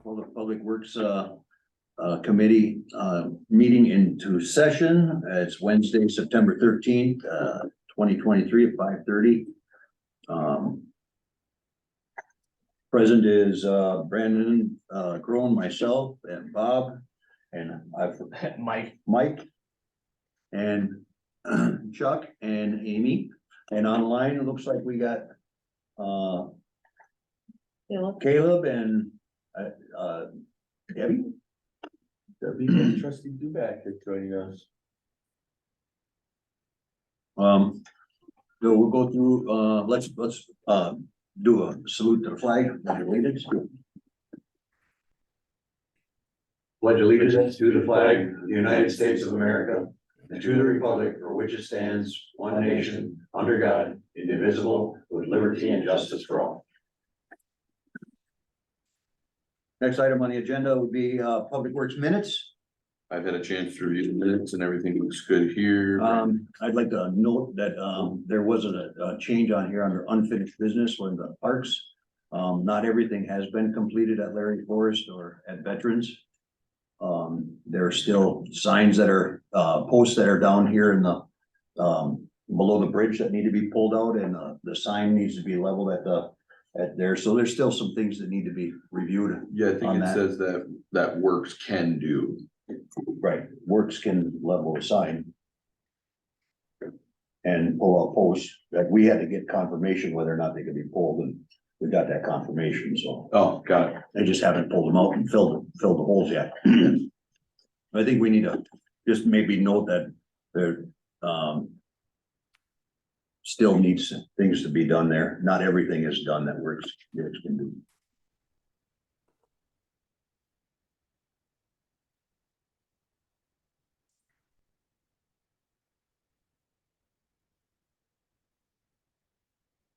call the Public Works, Committee, meeting into session. It's Wednesday, September 13th, 2023 at 5:30. Present is, Brandon, Crone, myself, and Bob, and I've, Mike, and Chuck, and Amy. And online, it looks like we got, Caleb and, Debbie. Debbie and Trustee Duback are joining us. So we'll go through, let's do a salute to the flag, pledge allegiance. Pledge allegiance to the flag of the United States of America and to the republic for which it stands, one nation, under God, indivisible, with liberty and justice for all. Next item on the agenda would be, Public Works minutes. I've had a chance to review the minutes and everything looks good here. I'd like to note that, there was a change on here under unfinished business with the parks. Not everything has been completed at Larry Forest or at Veterans. There are still signs that are, posts that are down here in the, below the bridge that need to be pulled out, and, the sign needs to be leveled at there. So there's still some things that need to be reviewed. Yeah, I think on it that. says that works can do. Right, works can level a sign. And pull out posts, like we had to get confirmation whether or not they could be pulled, and we got that confirmation, so Oh, got it. they just haven't pulled them out and filled the holes yet. I think we need to just maybe note that there, still needs things to be done there. Not everything is done that works can do.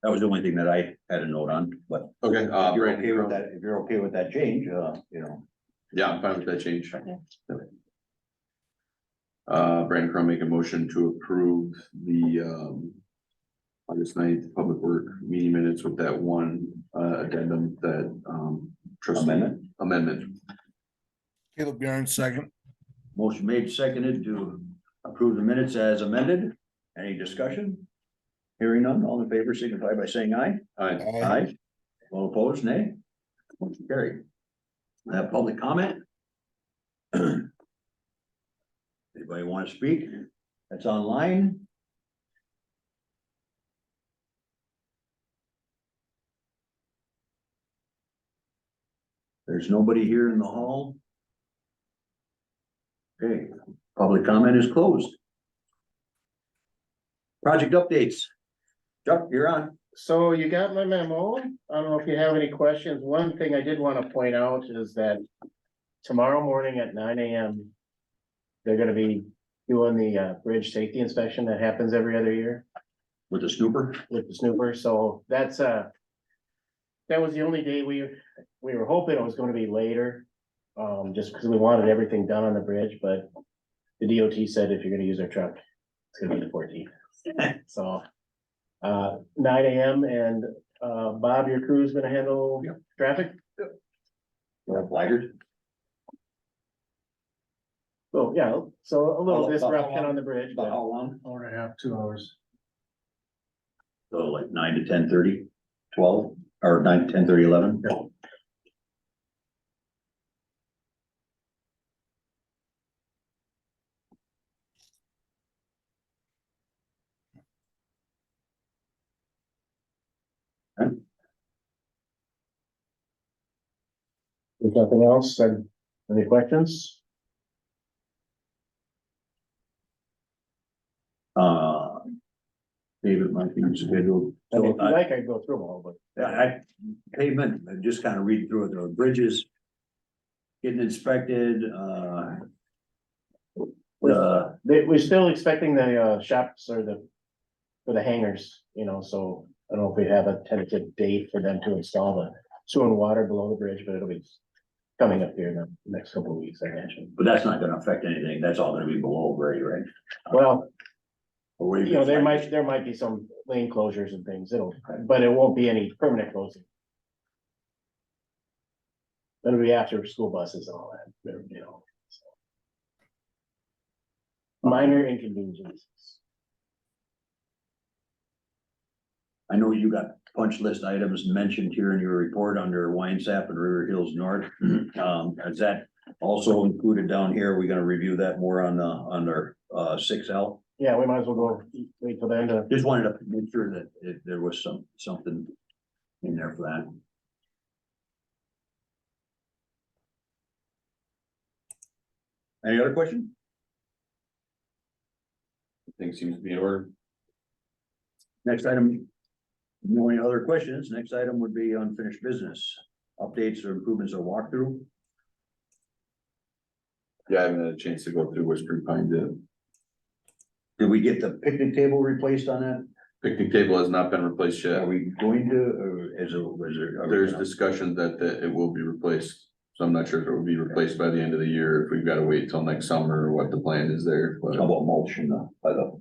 That was the only thing that I had a note on, but Okay, if you're Brandon okay with Crone. that, if you're okay with that change, Yeah, I'm fine with that change. Brandon Crone make a motion to approve the, August 9th Public Work meeting minutes with that one, addendum that, trustee amendment. Caleb Bjorn, second. Motion made, seconded to approve the minutes as amended. Any discussion? Hearing none, all in favor signify by saying aye. Aye. All opposed, nay. Motion carried. Have public comment? Anybody want to speak? That's online. There's nobody here in the hall. Okay, public comment is closed. Project updates. Chuck, you're on. So you got my memo. I don't know if you have any questions. One thing I did want to point out is that tomorrow morning at 9 a.m. they're gonna be doing the bridge safety inspection that happens every other year With the snooper? with the snooper. So that's that was the only day we were hoping it was gonna be later. Just because we wanted everything done on the bridge, but the DOT said if you're gonna use their truck, it's gonna be the 14th. So 9 a.m. and Bob, your crew is gonna handle traffic. Flaggers? So yeah, so a little About disruption how long? on the bridge, About but how long? hour and a half, 2 hours. So like 9 to 10:30, 12, or 9, 10:30, 11? If nothing else, then any questions? David might be scheduled. I mean, if So you like, I'd go through them all, but pavement, I just kind of read through it, the bridges. Getting inspected, we're still expecting the shops or for the hangars, so I don't know if we have a tentative date for them to install the sewer and water below the bridge, but it'll be coming up here in the next couple of weeks, I imagine. but that's not gonna affect anything, that's all gonna be below grade, right? Well, Or what do you there think? might be some lane closures and things, but it won't be any permanent closing. It'll be after school buses and all that, you know. so. Minor inconveniences. I know you got punch list items mentioned here in your report under Wine Sap and River Hills North. Is that also included down here? Are we gonna review that more on our 6L? Yeah, we might as well go wait till then to, Just wanted to make sure that there was something in there for that. Any other question? Things seems to be in order. Next item, no any other questions? Next item would be unfinished business. Updates or improvements or walkthrough. Yeah, I haven't had a chance to go through Whispering Pine to. Did we get the picnic table replaced on that? Picnic table has not been replaced Are yet. we going to, or was there? There's discussion that it will be replaced. So I'm not sure if it will be replaced by the end of the year, if we've got to wait till next summer or what the plan is there. But How about mulch in by the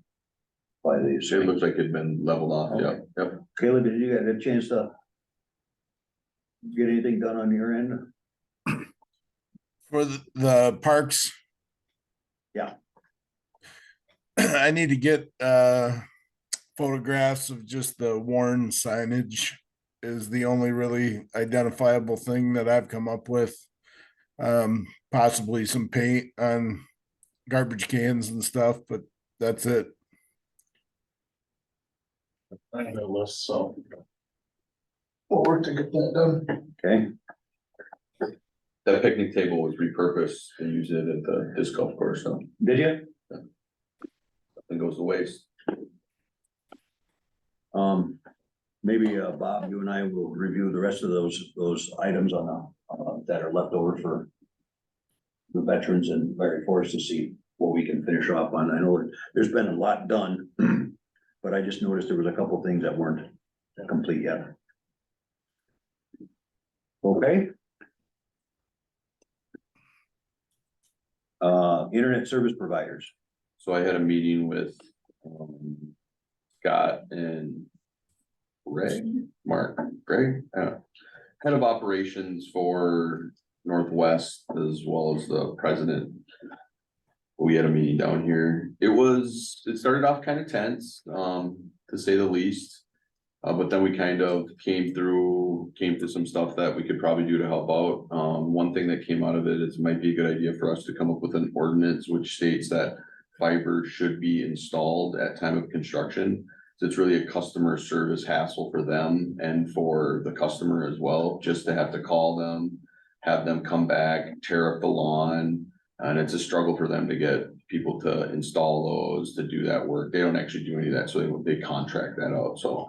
it looks like it'd been leveled off. Yeah, yep. Caleb, did you get a chance to get anything done on your end? For the parks. Yeah. I need to get photographs of just the worn signage is the only really identifiable thing that I've come up with. Possibly some paint on garbage cans and stuff, but that's it. I have a list, so. We'll work to get that done. Okay, That picnic table was repurposed and use it at the disc golf course, so did you? nothing goes to waste. Maybe Bob, you and I will review the rest of those items on that are left over for the veterans and Larry Forest to see what we can finish off on. I know there's been a lot done, but I just noticed there was a couple things that weren't complete yet. Okay. Internet service providers. So I had a meeting with Scott and Greg, head of operations for Northwest as well as the president. We had a meeting down here. It started off kind of tense, to say the least. But then we kind of came to some stuff that we could probably do to help out. One thing that came out of it is it might be a good idea for us to come up with an ordinance which states that fiber should be installed at time of construction. So it's really a customer service hassle for them and for the customer as well, just to have to call them, have them come back, tear up the lawn. And it's a struggle for them to get people to install those, to do that work. They don't actually do any of that, so they contract that out. So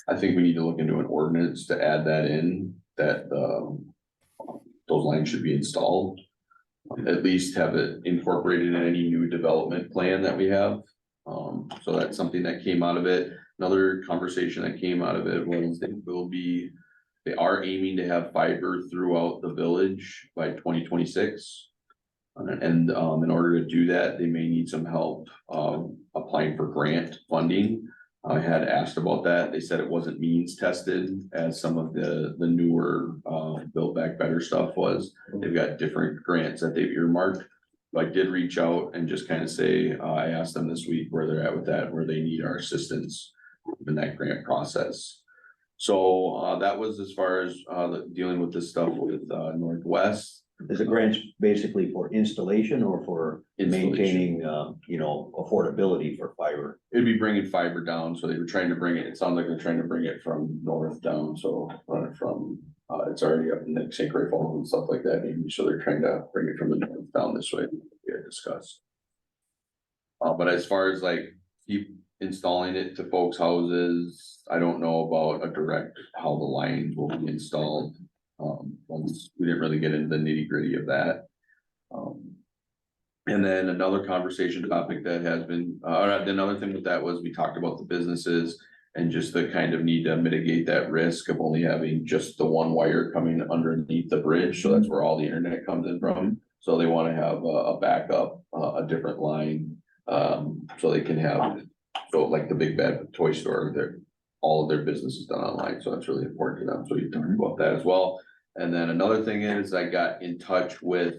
I think we need to look into an ordinance to add that in, that those lines should be installed. At least have it incorporated in any new development plan that we have. So that's something that came out of it. Another conversation that came out of it was they are aiming to have fiber throughout the village by 2026. And in order to do that, they may need some help applying for grant funding. I had asked about that. They said it wasn't means tested as some of the newer Build Back Better stuff was. They've got different grants that they've earmarked. But I did reach out and just kind of say, I asked them this week where they're at with that, where they need our assistance in that grant process. So that was as far as dealing with this stuff with Northwest. Is the grants basically for installation or for Installation. maintaining, affordability for fiber? It'd be bringing fiber down, so they were trying to bring it, it sounds like they're trying to bring it from north down, so run it from, it's already up in the St. Croix Falls and stuff like that, maybe, so they're trying to bring it from the north down this way, we had discussed. But as far as like, keep installing it to folks' houses, I don't know about a direct, how the lines will be installed. We didn't really get into the nitty gritty of that. And then another conversation topic that has been, another thing with that was we talked about the businesses and just the kind of need to mitigate that risk of only having just the one wire coming underneath the bridge. So that's where all the internet comes in from. So they want to have a backup, a different line, so they can have, so like the Big Bad Toy Store, all of their business is done online. So that's really important to them. So you talked about that as well. And then another thing is I got in touch with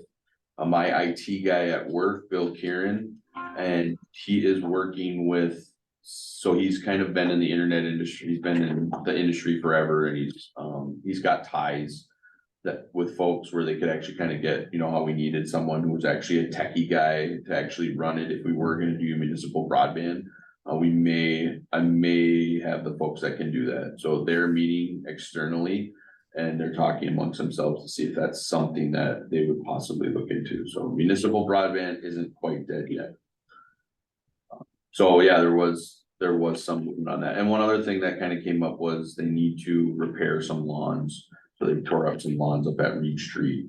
my IT guy at work, Bill Kieran, and he is working with, so he's kind of been in the internet industry, he's been in the industry forever, and he's got ties that with folks where they could actually kind of get, you know, how we needed someone who was actually a techie guy to actually run it if we were gonna do municipal broadband. I may have the folks that can do that, so they're meeting externally. And they're talking amongst themselves to see if that's something that they would possibly look into, so municipal broadband isn't quite dead yet. So yeah, there was some movement on that, and one other thing that kind of came up was they need to repair some lawns. So they tore up some lawns up at Reed Street.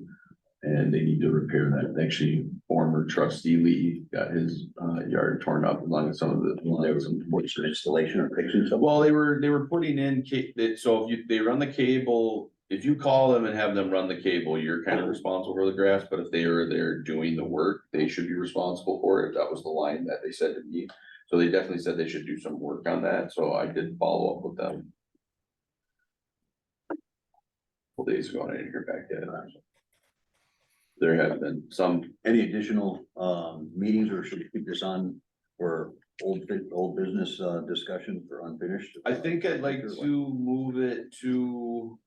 And they need to repair that, actually, former trustee Lee got his yard torn up along with some of the. There was some installation or fixing something. Well, they were putting in so if they run the cable, if you call them and have them run the cable, you're kind of responsible for the grass, but if they are there doing the work, they should be responsible for it. That was the line that they said to me. So they definitely said they should do some work on that, so I did follow up with them. A couple days ago, and I didn't hear back yet. There have been some. Any additional meetings, or should we keep this on for old business discussion for unfinished? I think I'd like to move it to,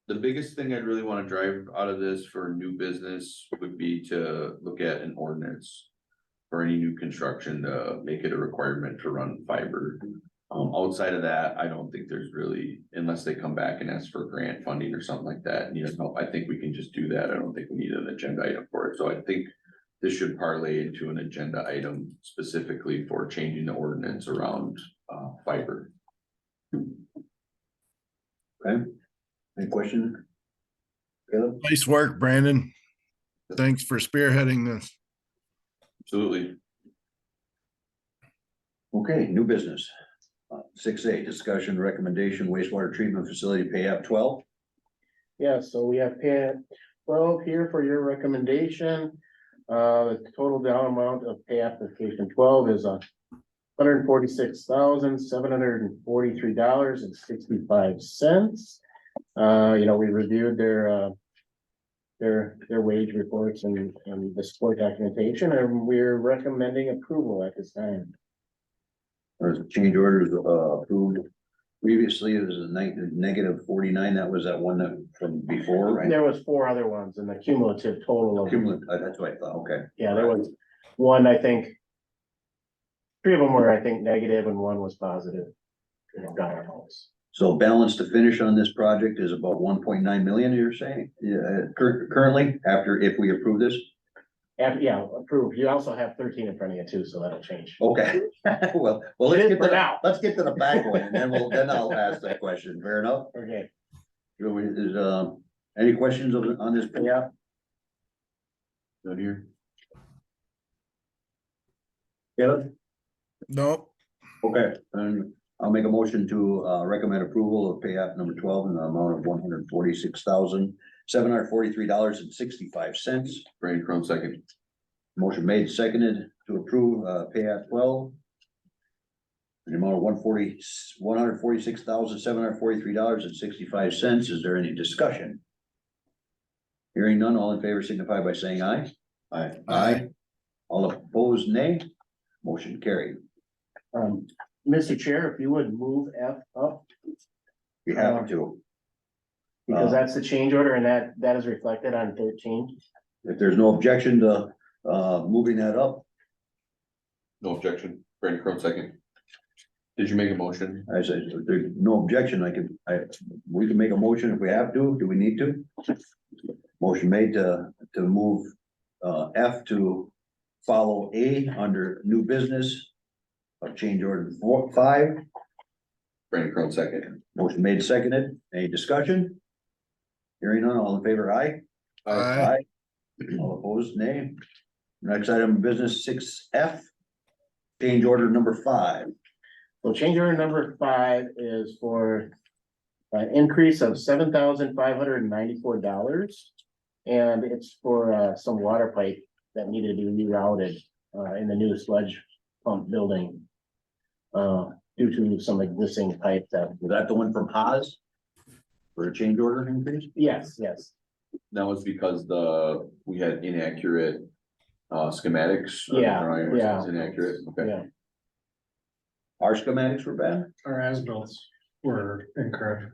the biggest thing I'd really wanna drive out of this for new business would be to look at an ordinance. For any new construction to make it a requirement to run fiber. Outside of that, I don't think there's really, unless they come back and ask for grant funding or something like that, you know, I think we can just do that. I don't think we need an agenda item for it, so I think. This should parlay into an agenda item specifically for changing the ordinance around fiber. Okay, any question? Caleb? Nice work, Brandon. Thanks for spearheading this. Absolutely. Okay, new business. 6A, discussion recommendation wastewater treatment facility pay app 12. Yeah, so we have pay 12 here for your recommendation. The total down amount of pay application 12 is $146,743.65. You know, we reviewed their wage reports and the support documentation, and we're recommending approval at this time. There's change orders approved. Previously, it was a negative 49. That was that one that from before, right? There was 4 other ones in the cumulative total of. Cumulative, that's what I thought, okay. Yeah, there was one, I think. 3 of them were, I think, negative and 1 was positive. You know, dollar amounts. So balance to finish on this project is about 1.9 million, you're saying? Yeah, currently, if we approve this? Yeah, approved. You also have 13 in front of you too, so that'll change. Okay, well, It let's is get for to now. let's get to the back one, and then I'll ask that question, fair enough? Okay, Is, any questions on this pay app? Not here. Caleb? Nope. Okay, and I'll make a motion to recommend approval of pay app number 12 in the amount of $146,743.65. Brandon Crown second. Motion made, seconded to approve pay app 12. In the amount of $146,743.65. Is there any discussion? Hearing none, all in favor signify by saying aye. Aye. Aye. All opposed, nay. Motion carried. Mr. Chair, if you would move F up, You have to. because that's the change order and that is reflected on 13. If there's no objection to moving that up, No objection. Brandon Crown second. Did you make a motion? I said, if there's no objection, we can make a motion if we have to. Do we need to? Motion made to move F to follow A under new business of change order 5. Brandon Crown second. Motion made, seconded. Any discussion? Hearing none, all in favor, aye? Aye. All opposed, nay. Next item of business 6F. Change order number 5. So change order number 5 is for an increase of $7,594. And it's for some water pipe that needed to be rerouted in the new sludge pump building. Due to some existing pipe that. Was that the one from Haas? For a change order increase? Yes, yes, That was because we had inaccurate schematics. Yeah, Drawing was yeah. inaccurate, okay. yeah. Our schematics were bad? Our as-bills were incorrect,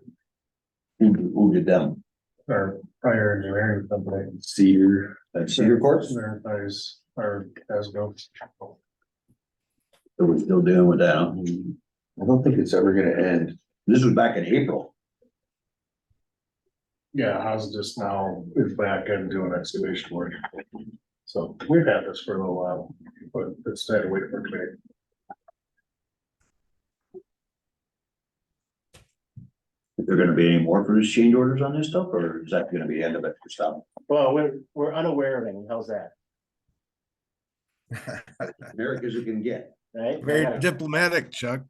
Who did them? our prior engineering company Cedar, At Cedar Courts? verifies our as-bills. So we're still dealing with that, huh? I don't think it's ever gonna end. This was back in April. Yeah, how's just now is back and doing excavation work. So we've had this for a little while, but it's time to wait for committee. Is there gonna be any more for this change orders on this stuff, or is that gonna be the end of it for stuff? Well, we're unaware of any, how's that, America as it can get. right? Very diplomatic, Chuck.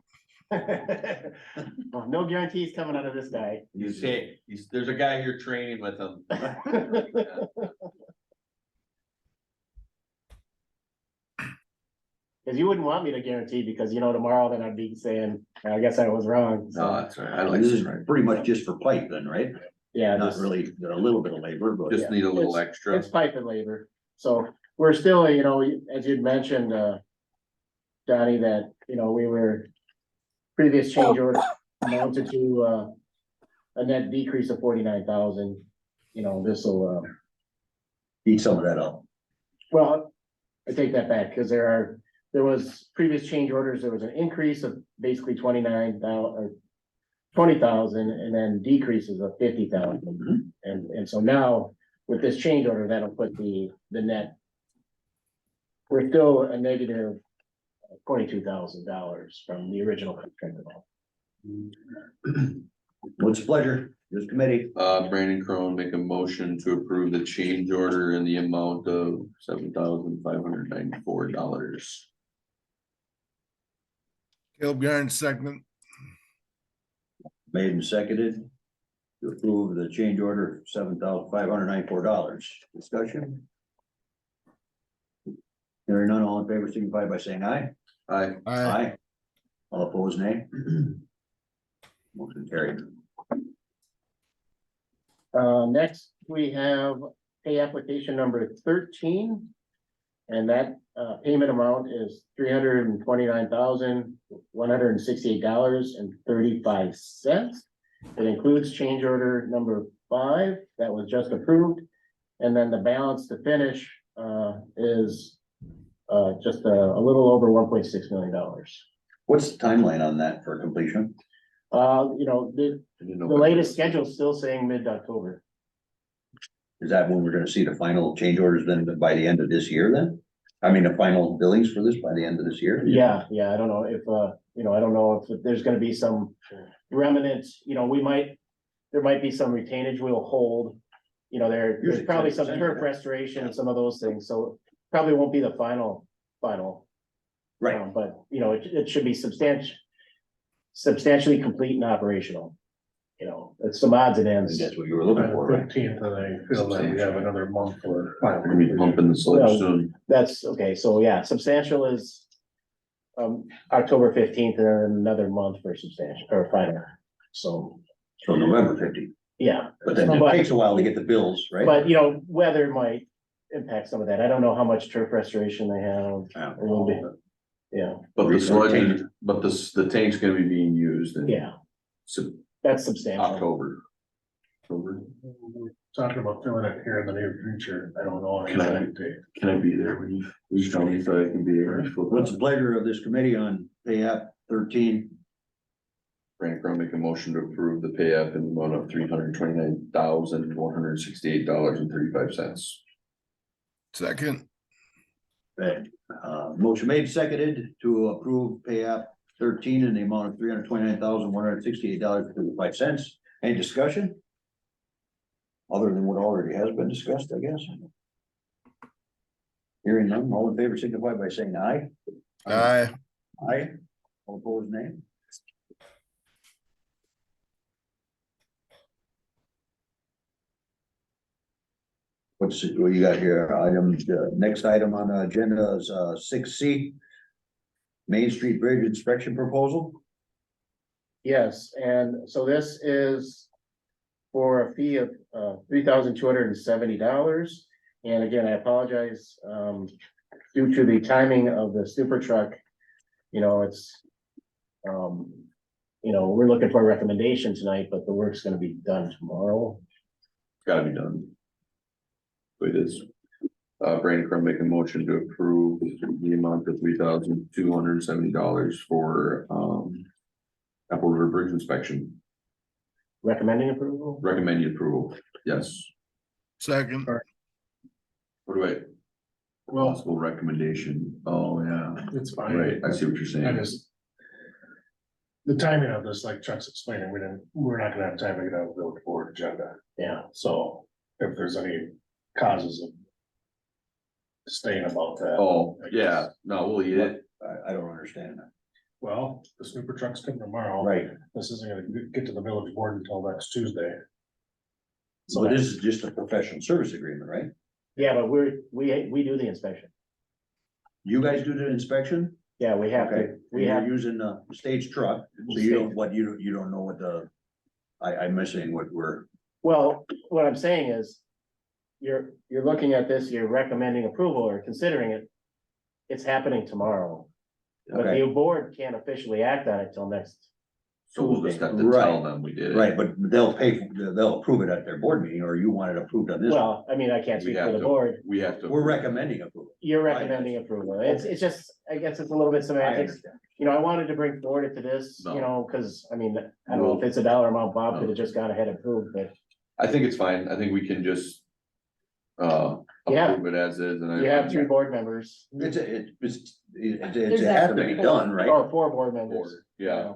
Well, no guarantees coming out of this guy. You say, there's a guy here training with him. Cause you wouldn't want me to guarantee, because you know, tomorrow then I'd be saying, I guess I was wrong. So, No, that's right. I like This is this, pretty much just for pipe then, right? yeah, Not just- really, a little bit of labor, but just need a little extra. It's pipe and labor, so we're still, you know, as you'd mentioned, Donnie, that, you know, we were. Previous change order amounted to, a net decrease of 49,000, you know, this'll, eat some of that up. well, I take that back, cause there was previous change orders, there was an increase of basically 29,000 or 20,000, and then decreases of 50,000. And so now with this change order, that'll put the net. We're still a negative $22,000 from the original contract. What's the pleasure, this committee? Brandon Crone make a motion to approve the change order in the amount of $7,594. Caleb Garn, second. Made and seconded to approve the change order, $7,594. Discussion? Hearing none, all in favor, signify by saying aye. Aye. All opposed, nay. Motion carried. Next, we have pay application number 13. And that, payment amount is $329,168.35. It includes change order number 5 that was just approved. And then the balance to finish, is, just a little over $1.6 million. What's the timeline on that for completion? You know, the I didn't know the latest schedule is still saying mid-October. Is that when we're gonna see the final change orders then by the end of this year then? I mean, the final billings for this by the end of this year? Yeah, I don't know if, you know, I don't know if there's gonna be some remnants, you know, there might be some retainage we'll hold. You know, there's Usually probably some 10%, turf yeah. restoration and some of those things, so probably won't be the final. Right, But, you know, it should be substantially complete and operational. You know, it's some odds and I ends. think that's what you were looking for, right? 15th, and I feel that we have another month for. We're gonna be pumping the sludge soon. That's, okay, so yeah, substantial is October 15th, and then another month for substantial, or final, so, So November 15th, yeah. but then it But- takes a while to get the bills, right? But, you know, weather might impact some of that, I don't know how much turf restoration they have, Yeah. it will be, yeah, But the sludge, Retain. but the tank's gonna be being used in yeah, Sep- that's substantial. October. October. Talking about filling it here in the near future, I don't know. Can I- Can I be there when you tell me so I can be there? What's the pleasure of this committee on pay app 13? Brandon Crowe make a motion to approve the pay app in the amount of $329,168.35. Second. Okay, motion made, seconded to approve pay app 13 in the amount of $329,168.35. Any discussion? Other than what already has been discussed, I guess. Hearing none, all in favor signify by saying aye. Aye. Aye. All opposed, nay. What you got here? Item, next item on the agenda is 6C. Main Street Bridge inspection proposal. Yes, and so this is for a fee of $3,270. And again, I apologize, due to the timing of the super truck. You know, it's, we're looking for a recommendation tonight, but the work's gonna be done tomorrow. Gotta be done. So it is. Brandon Crum make a motion to approve the amount of $3,270 for, Apple River Bridge inspection. Recommending approval? Recommended approval, yes. Second, What do I, Well, possible recommendation, oh, yeah, it's fine. right, I see what you're I saying. just. The timing of this, like Chuck's explaining, we're not gonna have time to get out of the village board agenda, Yeah, so if there's any causes of. Staying about that. Oh, yeah, no, we'll eat it, I don't understand that. Well, the snooper truck's coming tomorrow. Right, This isn't gonna get to the village board until next Tuesday. so this is just a professional service agreement, right? yeah, but we do the inspection. You guys do the inspection? Yeah, we have Okay, to, we have, you're using the stage truck, so you don't, you don't know what the, I'm missing what we're, well, what I'm saying is. You're looking at this, you're recommending approval or considering it. It's happening tomorrow, but okay, the board can't officially act on it till next. so we'll just have to tell Right. them we did it. right, but they'll they'll approve it at their board meeting, or you want it approved on this? Well, I mean, I can't We speak have for the to- board. We have to. We're recommending approval. You're recommending approval. It's just, I guess it's a little bit semantics. You know, I wanted to bring forward to this, you No. know, cause I mean, I don't know if it's a dollar amount Bob No. could have just gone ahead and approved, but I think it's fine, I think we can just. Yeah. Approve it as is, and I. you have 3 board members. It has to be done, right? Or 4 board members. Yeah,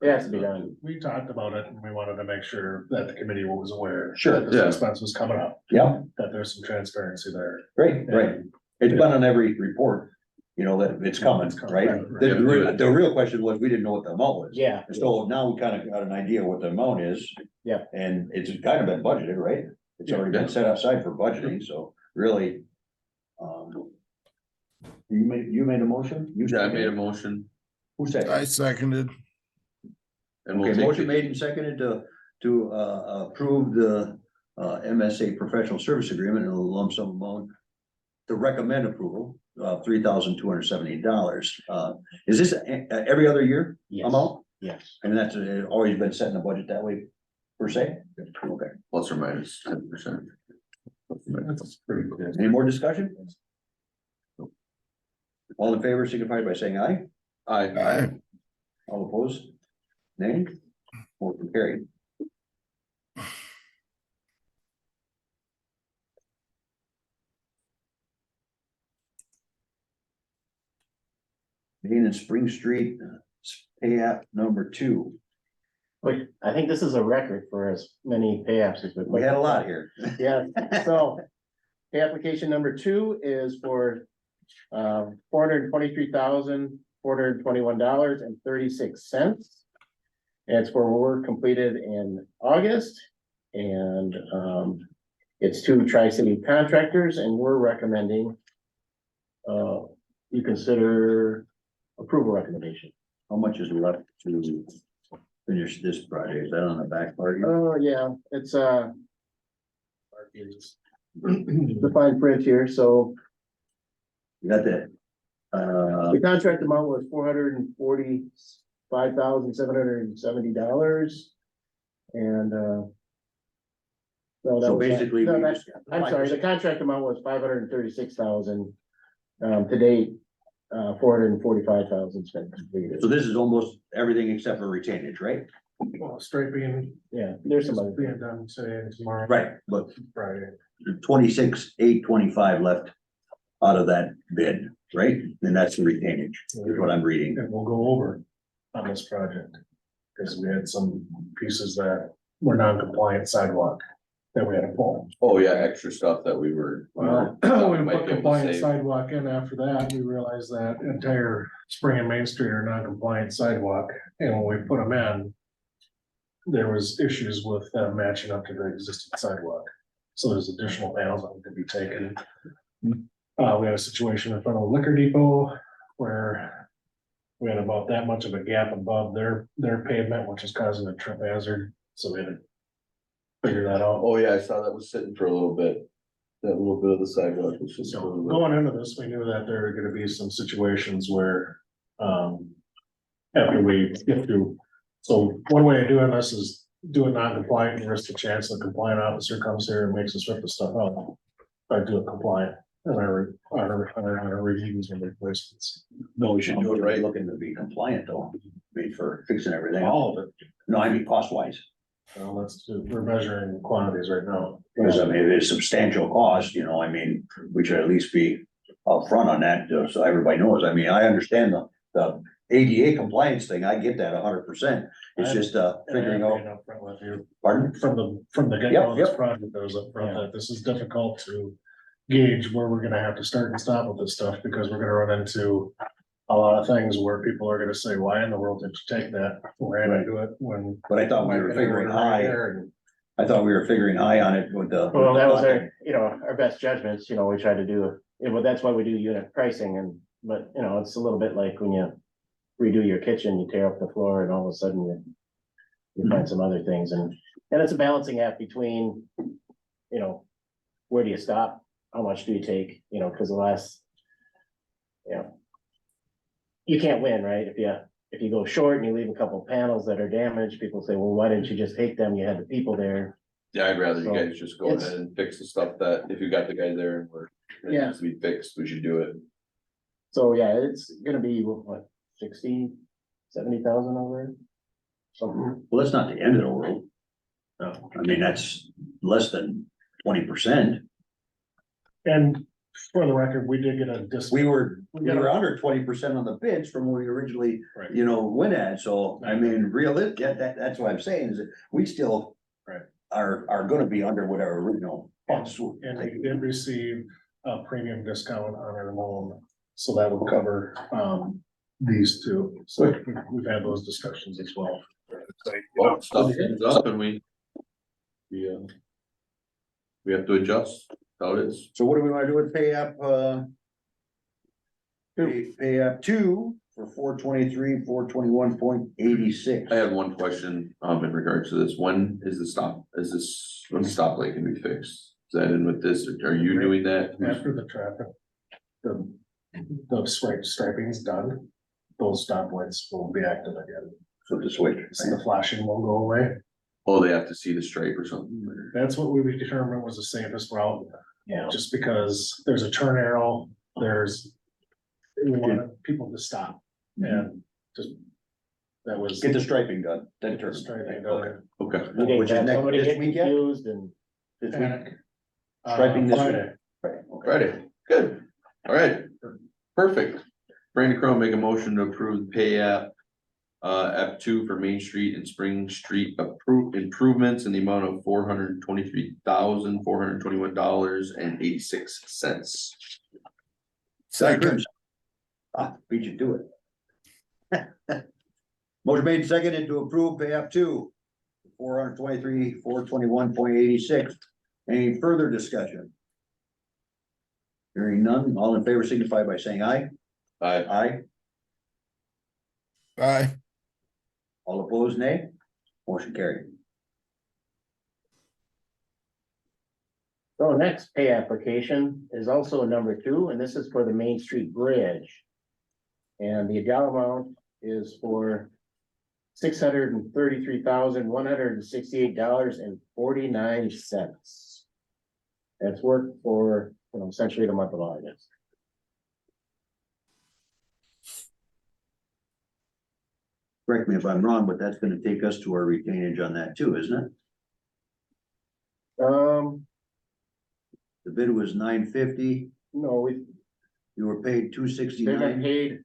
It has to be done. We talked about it and we wanted to make sure that the committee was aware. Sure, that this yeah. expense was coming up, Yeah, that there's some transparency there. great, right. It's been on every report, you know, that it's coming, It's coming, right? right, right. The real question was, we didn't know what the amount was. Yeah, And so now we kind of got an idea what the amount is. Yeah. And it's kind of been budgeted, right? It's already been set aside for budgeting, so really. You made a motion? You yeah, I made a seconded? motion, Who said? I seconded. and we'll Okay, take motion it, made and seconded to approve the MSA professional service agreement in a lump sum amount. To recommend approval of $3,270. Is this every other year yes, amount? yes. And that's always been set in the budget that way, per se? Okay, plus or minus 10%. That's pretty cool. any more discussion? All in favor, signify by saying aye. Aye. All opposed? Nay? Motion carried. Main and Spring Street, pay app number 2. Wait, I think this is a record for as many pay apps as We had a lot here. Yeah, so pay application number 2 is for $423,421.36. And it's for work completed in August. And it's 2 Tri-City contractors, and we're recommending you consider approval recommendation. How much is left to finish this project? Is that on the back part? here? Oh, yeah, it's the fine print here, so You got that? the contract amount was $445,770. And no, that So was- basically. no, we that's- just- I'm sorry, the contract amount was $536,000. To date, $445,000 spent completed. So this is almost everything except for retainage, right? Well, striping Yeah, there's some is other. being done today and tomorrow. Right, but Friday. 26,825 left out of that bid, right? And that's the retainage, is what I'm reading. And we'll go over on this project. Because we had some pieces that were non-compliant sidewalk that we had to pull. Oh, yeah, extra stuff that we were. Well, thought we might put be able to compliant save. sidewalk in after that, we realized that entire Spring and Main Street are non-compliant sidewalk, and when we put them in. There was issues with them matching up to the existing sidewalk, so there's additional panels that need to be taken. We had a situation in front of the liquor depot where. We had about that much of a gap above their pavement, which is causing a trip hazard, so we had to. figure that out. Oh, yeah, I saw that was sitting for a little bit. That little bit of the sidewalk was just. So going into this, we knew that there are gonna be some situations where, after we get through. So one way of doing this is do it non-compliant and risk the chance the compliant officer comes here and makes us rip the stuff out. I do it compliant and our reviews and replacements. No, we should do it right, looking to be compliant though, I mean, for fixing everything. All of it. No, I mean cost wise, Well, we're measuring quantities right now. because I mean, it is substantial cost, you know, I mean, we should at least be upfront on that, so everybody knows. I mean, I understand the ADA compliance thing, I get that 100%. It's just, figuring out, And upfront with you, pardon? from the Yep, get-go of this yep. project, that was upfront, that this is difficult to gauge where we're gonna have to start and stop with this stuff, because we're gonna run into a lot of things where people are gonna say, why in the world did you take that? Ran into it when. But I thought we were figuring high, I thought we were figuring high on it with the. Well, that was our best judgments, we try to do, well, that's why we do unit pricing but, it's a little bit like when you redo your kitchen, you tear up the floor and all of a sudden you find some other things and it's a balancing act between, where do you stop? How much do you take? Cause the last, you can't win, right? If you go short and you leave a couple panels that are damaged, people say, well, why didn't you just take them? You had the people there. Yeah, I'd rather you So, guys just go it's- ahead and fix the stuff that, if you got the guy there and it Yeah. needs to be fixed, we should do it. So, yeah, it's gonna be what, 60, 70,000 over? Something. Well, that's not the end of the world. No, I mean, that's less than 20%. And for the record, we did get a We were, We we got were a- under 20% on the bids from what we originally, Right. went at, so, I mean, realistic, that's what I'm saying, is that we still. Right. Are gonna be under whatever original costs. And we did receive a premium discount on our loan, so that would cover, these two. So we've had those discussions as well. Well, stuff comes up and we have to adjust, how it is. So what do we wanna do with pay app, pay app 2 for 423, 421.86? I have one question, in regards to this. When is the stoplight gonna be fixed? Is that in with this, or are you doing that? After the traffic, the striping is done, those stoplights will be active again. So just wait. So the flashing will go away. Oh, they have to see the stripe or something, or- That's what we determined was the safest route, Yeah. just because there's a turn arrow, we wanted people to stop and just, that was. Get the striping done, then turn. Striping Okay. done. okay. You didn't Which is have next- somebody this get weekend? confused and. This week? Panic. Striping this week? Friday. Okay. Friday, good, all right, perfect. Brandon Crowe make a motion to approve the pay app. App 2 for Main Street and Spring Street improvements in the amount of $423,421.86. Second, Beat you to it. Motion made seconded to approve pay app 2. 423, 421.86. Any further discussion? Hearing none, all in favor signify by saying aye. Aye. aye, All opposed, nay. Motion carried. So next pay application is also number 2, and this is for the Main Street Bridge. And the dollar amount is for $633,168.49. That's work for, essentially the month of August. Correct me if I'm wrong, but that's gonna take us to our retainage on that too, isn't it? The bid was $950, No, you were paid they've been $269, paid,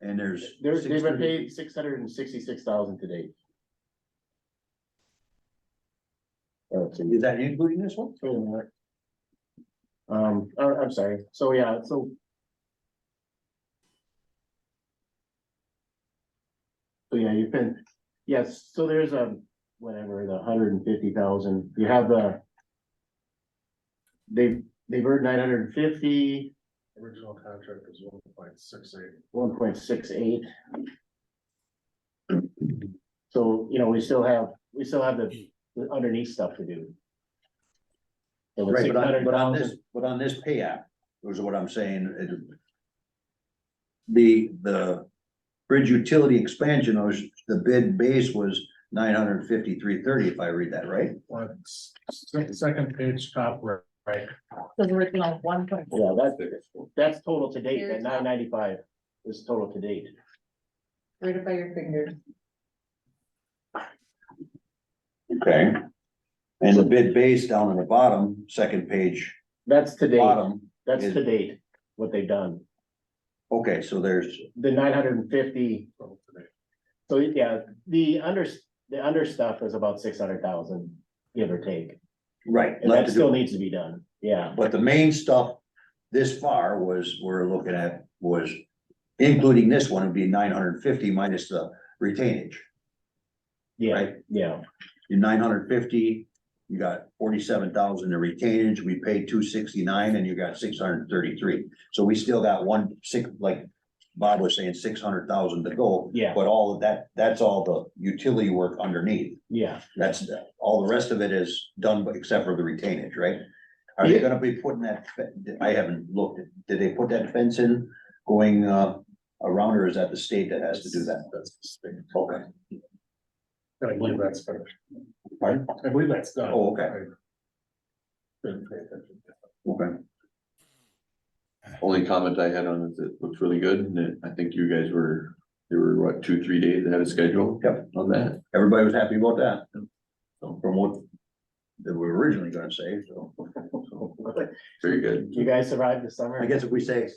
and there's. they've been 630 paid $666,000 to date. Let's see. Is that including this one? Wait a minute. I'm sorry, so yeah, so. So yeah, you've been, yes, so there's whatever, the 150,000, you have the. They've earned 950, Original contract is 1.68. 1.68. So, we still have the the underneath stuff to do. It was Right, but on 600,000. but on this pay app, was what I'm saying, the bridge utility expansion, was the bid base was 953.30, if I read that right? Second page, top right. The original 1.4. Yeah, that's total to date, Here's that 995 is total to date. Right up by your fingers. Okay. And the bid base down on the bottom, second page, That's to date, bottom, that's is- to date, what they've done. okay, so there's, The 950, so yeah, the under stuff is about 600,000, give or take. right. And left that to still do. needs to be done, yeah, But the main stuff this far we're looking at was, including this one, would be 950 minus the retainage. yeah, Right. yeah, Your 950, you got 47,000 in retainage, we paid 269, and you got 633. So we still got like Bob was saying, 600,000 to go. Yeah. But all of that, that's all the utility work underneath. yeah. That's, all the rest of it is done, but except for the retainage, right? Are they Yeah. gonna be putting that, I haven't looked, did they put that fence in going around, or is that the state that has to do that? That's the state. Okay, I believe that's finished. pardon? I believe that's done. Oh, okay. I didn't pay attention. Okay. Only comment I had on it, it looks really good, and I think you guys were, they were what, 2-3 days ahead of schedule? Yep. On that, Everybody was happy about that. So from what they were originally gonna say, so. very good. You guys survived the summer? I guess if we say,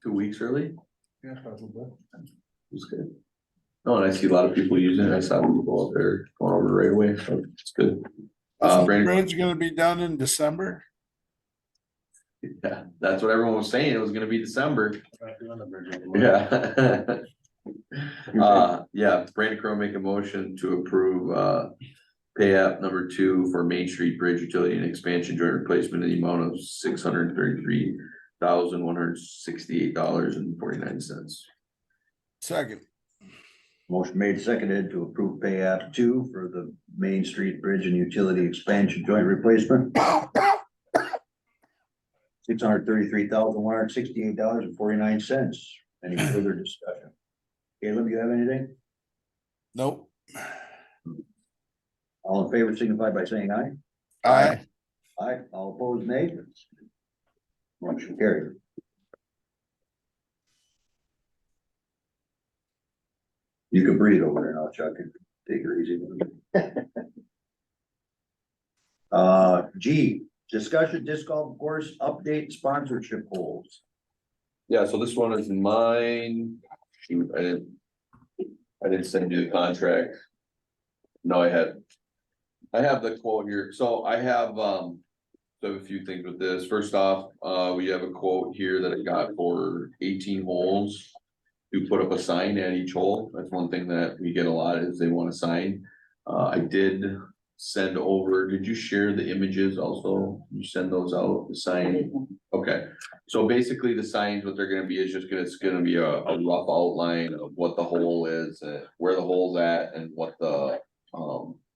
2 weeks early, Yeah, probably. was good. Oh, and I see a lot of people using it, I saw people out there going over right away, so it's good. Is the Brandon, bridge gonna be done in December? yeah, that's what everyone was saying, it was gonna be December. Not doing the bridge anymore. Yeah. Yeah, Brandon Crowe make a motion to approve, pay app number 2 for Main Street Bridge Utility and Expansion Joint Replacement in the amount of $633,168.49. Second, motion made, seconded to approve pay app 2 for the Main Street Bridge and Utility Expansion Joint Replacement. $633,168.49. Any further discussion? Caleb, you have anything? nope. All in favor signify by saying aye. Aye. Aye, all opposed, nay. Motion carried. You can breathe over there now, Chuck, and take it easy. G, discussion disc golf course update sponsorship goals. Yeah, so this one is mine. Shoot, I didn't send you the contract. No, I have the quote here. So I have, so I have a few things with this. First off, we have a quote here that I got for 18 holes to put up a sign at each hole. That's one thing that we get a lot is they want a sign. I did send over, did you share the images also? You send those out, the sign? Okay, so basically the signs, what they're gonna be is just gonna, it's gonna be a rough outline of what the hole is, where the hole's at and what the,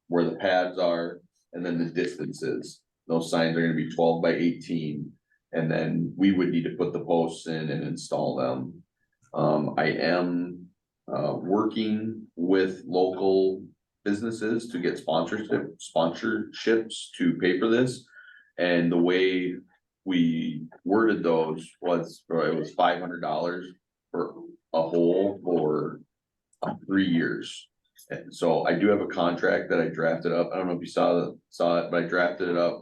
where the pads are, and then the distances. Those signs are gonna be 12 by 18, and then we would need to put the posts in and install them. I am, working with local businesses to get sponsorships to pay for this. And the way we worded those was, it was $500 for a hole for 3 years. And so I do have a contract that I drafted up. I don't know if you saw it, but I drafted it up.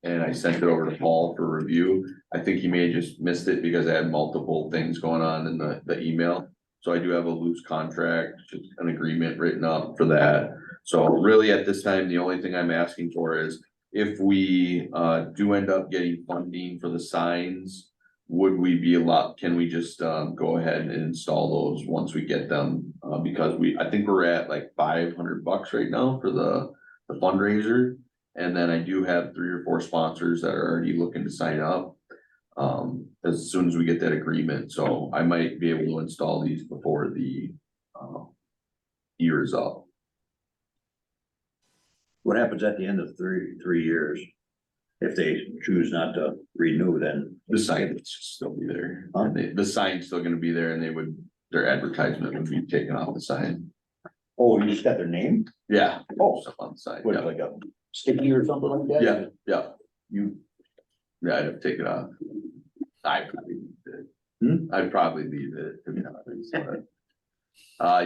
And I sent it over to Paul for review. I think he may have just missed it because I had multiple things going on in the email. So I do have a loose contract, just an agreement written up for that. So really at this time, the only thing I'm asking for is if we do end up getting funding for the signs, would we be can we just go ahead and install those once we get them? Because I think we're at like $500 right now for the fundraiser. And then I do have 3 or 4 sponsors that are already looking to sign up. As soon as we get that agreement, so I might be able to install these before the year is up. What happens at the end of three years? If they choose not to renew, then The sign would still be there, Huh? and the sign's still gonna be there, and their advertisement would be taken off the sign. oh, you just got their name? Yeah. Oh. Stuff on the side, What, yeah, like a sticky or something like that? yeah, yeah, You, yeah, I'd have to take it off. I'd probably leave it. I'd probably leave it, to be honest, but.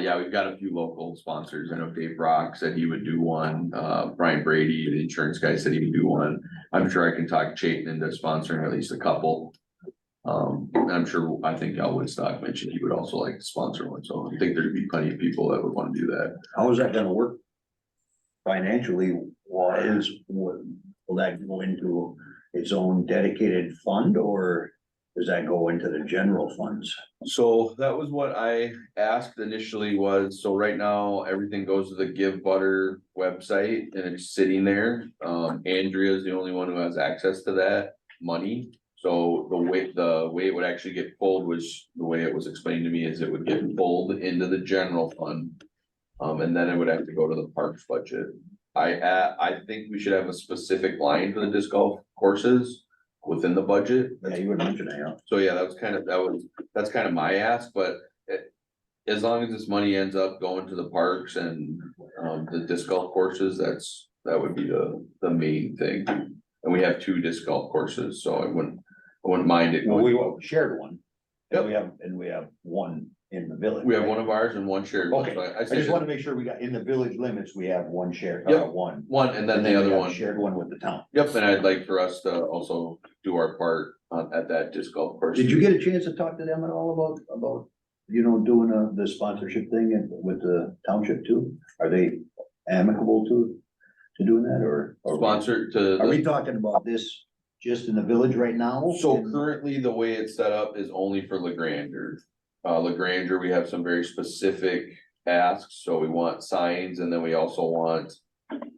Yeah, we've got a few local sponsors. I know Dave Rock said he would do one. Brian Brady, the insurance guy, said he would do one. I'm sure I can talk Chayton into sponsoring at least a couple. And I'm sure, I think Al Woodstock mentioned he would also like to sponsor one, so I think there'd be plenty of people that would wanna do that. how is that gonna work? Financially, wise, will that go into its own dedicated fund, or does that go into the general funds? So that was what I asked initially was, so right now, everything goes to the Give Butter website and it's sitting there. Andrea is the only one who has access to that money. So the way it would actually get pulled was, the way it was explained to me is it would get pulled into the general fund. And then it would have to go to the parks budget. I think we should have a specific line for the disc golf courses within the budget. Yeah, you would mention that, yeah. So yeah, that's kind of my ask, but as long as this money ends up going to the parks and, the disc golf courses, that would be the main thing. And we have 2 disc golf courses, so I wouldn't mind it. Well, going- we shared one. Yep. And we have one in the village. We have one of ours and one shared. one, Okay, so I just wanna make sure we got, in the village limits, we have one shared, Yep. one. One, and then And the we other have one. Shared one with the town. Yep, and I'd like for us to also do our part at that disc golf course. Did you get a chance to talk to them at all about, doing the sponsorship thing with the township too? Are they amicable to doing that, or? Sponsor to. Are we talking about this just in the village right now? So currently, the way it's set up is only for LaGrander. LaGrander, we have some very specific asks, so we want signs, and then we also want.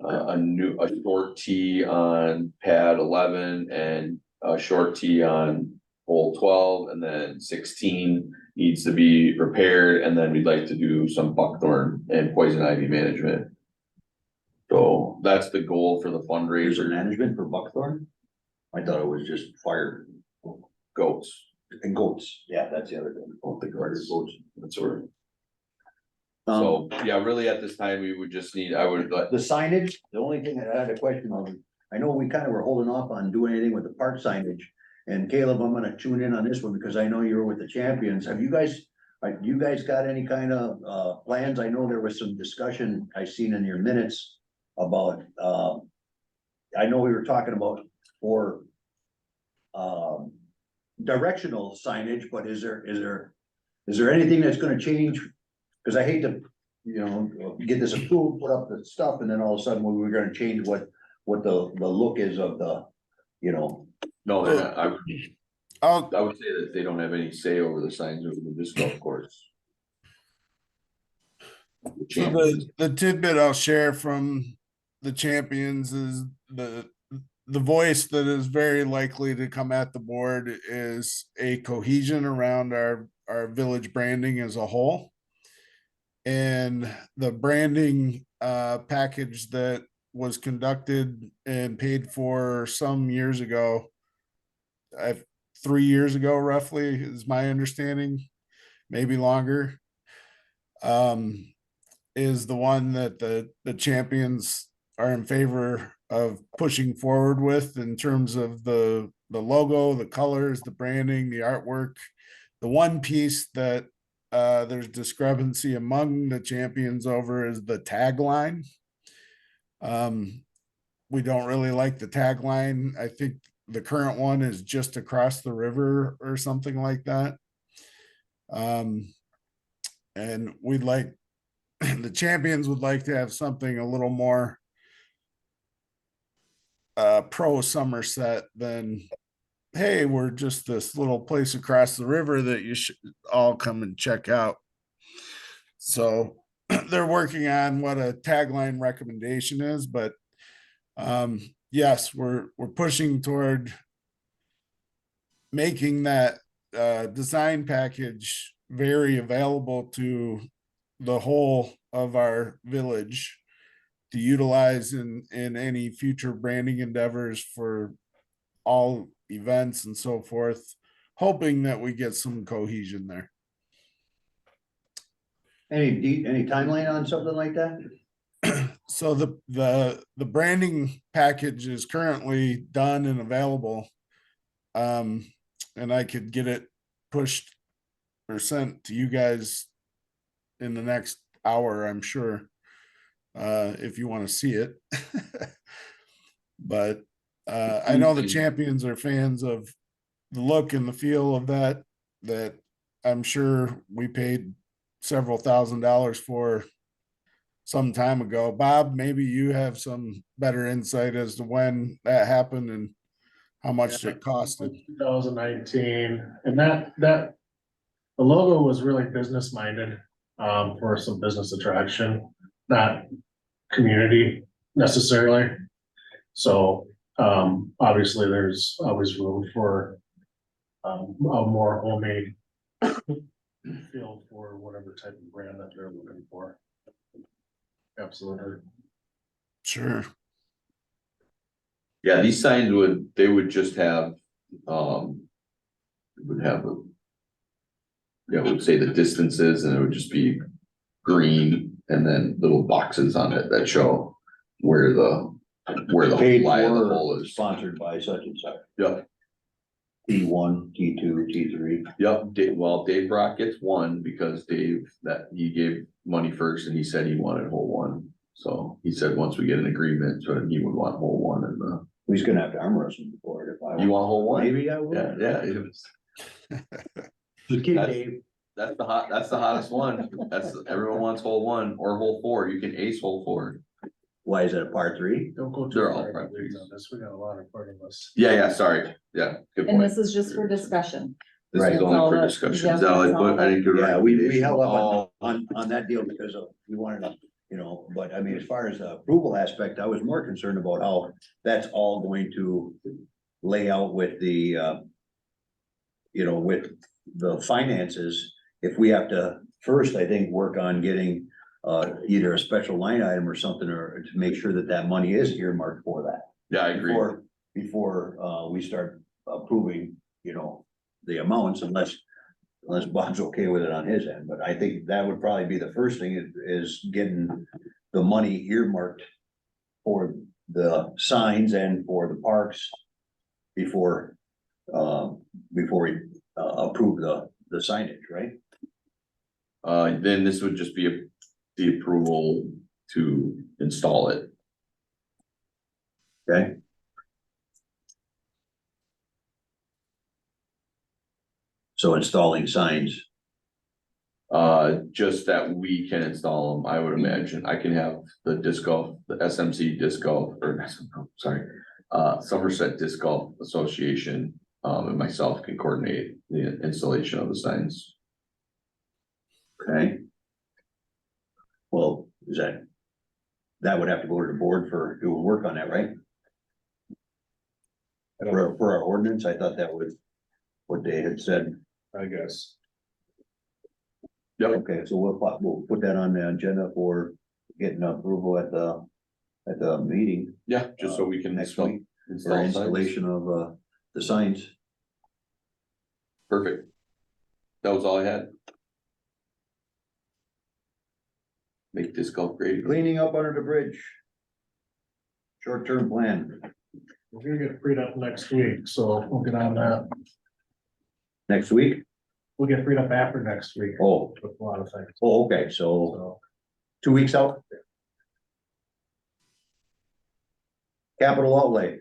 A short tee on pad 11 and a short tee on hole 12, and then 16 needs to be repaired, and then we'd like to do some buckthorn and poison ivy management. So that's the goal for the There's a fundraiser. management for buckthorn? I thought it was just fire Goats. and goats. Yeah, that's the other thing. Oh, the Fire goats. goats. That's where. Um, So, yeah, really at this time, we would just need, I would let, the signage, the only thing that I had a question on, I know we kind of were holding off on doing anything with the park signage. And Caleb, I'm gonna tune in on this one because I know you were with the champions. Have you guys, you guys got any kind of, plans? I know there was some discussion I seen in your minutes about, I know we were talking about for, directional signage, but is there anything that's gonna change? Cause I hate to, get this approved, put up the stuff, and then all of a sudden we're gonna change what the look is of the, no, they're not. I'll, I would say that they don't have any say over the signs over the disc golf course. so the tidbit I'll share from the champions is the voice that is very likely to come at the board is a cohesion around our village branding as a whole. And the branding package that was conducted and paid for some years ago, 3 years ago roughly is my understanding, maybe longer, is the one that the champions are in favor of pushing forward with in terms of the logo, the colors, the branding, the artwork. The one piece that there's discrepancy among the champions over is the tagline. We don't really like the tagline. I think the current one is just across the river or something like that. And we'd like, the champions would like to have something a little more pro Somerset than, hey, we're just this little place across the river that you should all come and check out. So they're working on what a tagline recommendation is, but yes, we're pushing toward making that design package very available to the whole of our village. to utilize in any future branding endeavors for all events and so forth, hoping that we get some cohesion there. Any timeline on something like that? So the branding package is currently done and available. And I could get it pushed or sent to you guys in the next hour, I'm sure, if you want to see it. But I know the champions are fans of the look and the feel of that I'm sure we paid several $1,000s for some time ago. Bob, maybe you have some better insight as to when that happened and how much it costed. 2019, and that, the logo was really business minded, for some business attraction, not community necessarily. So, obviously, there's always room for, a more homemade feel for whatever type of brand that they're looking for. Absolutely. Sure. Yeah, these signs they would just have, would have a. Yeah, it would say the distances and it would just be green and then little boxes on it that show where the Paid lie of the for, hole is. sponsored by such and such. Yep, T1, T2, T3. yep, Dave Brock gets one because he gave money first and he said he wanted hole one. So he said, once we get an agreement, so he would want hole one and He's gonna have to arm wrestle before it if I. you want hole one? Maybe I will. Yeah, it was. Just kidding, That's- Dave. That's the hottest one. Everyone wants hole one or hole four. You can ace hole four. Why is it a par 3? Don't go too They're all far private. on this. We got a lot of part of us. Yeah, sorry. Yeah, good And point. this is just for discussion. This Right. is That's only all for that- discussion. yeah, Is that what I that's all put? I that- didn't do Yeah, we held up Oh, on that deal because of, we wanted to, but I mean, as far as the approval aspect, I was more concerned about how that's all going to lay out with the, with the finances. If we have to first, I think, work on getting, either a special line item or something, or to make sure that that money is earmarked for that. yeah, I agree. Before we start approving, the amounts unless Bob's okay with it on his end, but I think that would probably be the first thing is getting the money earmarked for the signs and for the parks before we approve the signage, right? Then this would just be the approval to install it. Okay. So installing signs, Just that we can install them, I would imagine. I can have the disc golf, the SMC disc golf, or sorry, Somerset Disc Golf Association, and myself can coordinate the installation of the signs. okay? Well, that would have to go to the board for doing work on that, right? For our ordinance, I thought that was what they had said. I guess. Yep, Okay, so we'll put that on the agenda for getting approval at the meeting yeah, just so we can next install, week for install signs. installation of, the signs. Perfect. That was all I had. Make disc golf great. Cleaning up under the bridge. Short-term plan, We're gonna get freed up next week, so we'll get on that. next week? We'll get freed up after next week Oh, with a lot of things. okay, so So 2 weeks out? Capital outlay,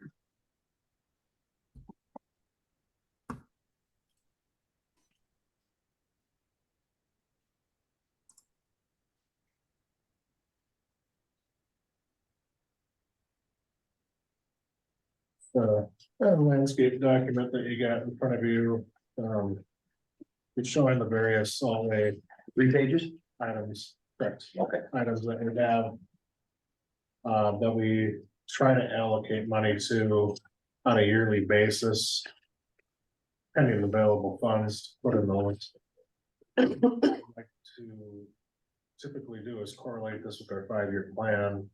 landscape document that you got in front of you, it's showing the various outlay 3 pages? items, correct, Okay, items that we have. That we try to allocate money to on a yearly basis. Pending available funds, put in those. Like to typically do is correlate this with our 5-year plan.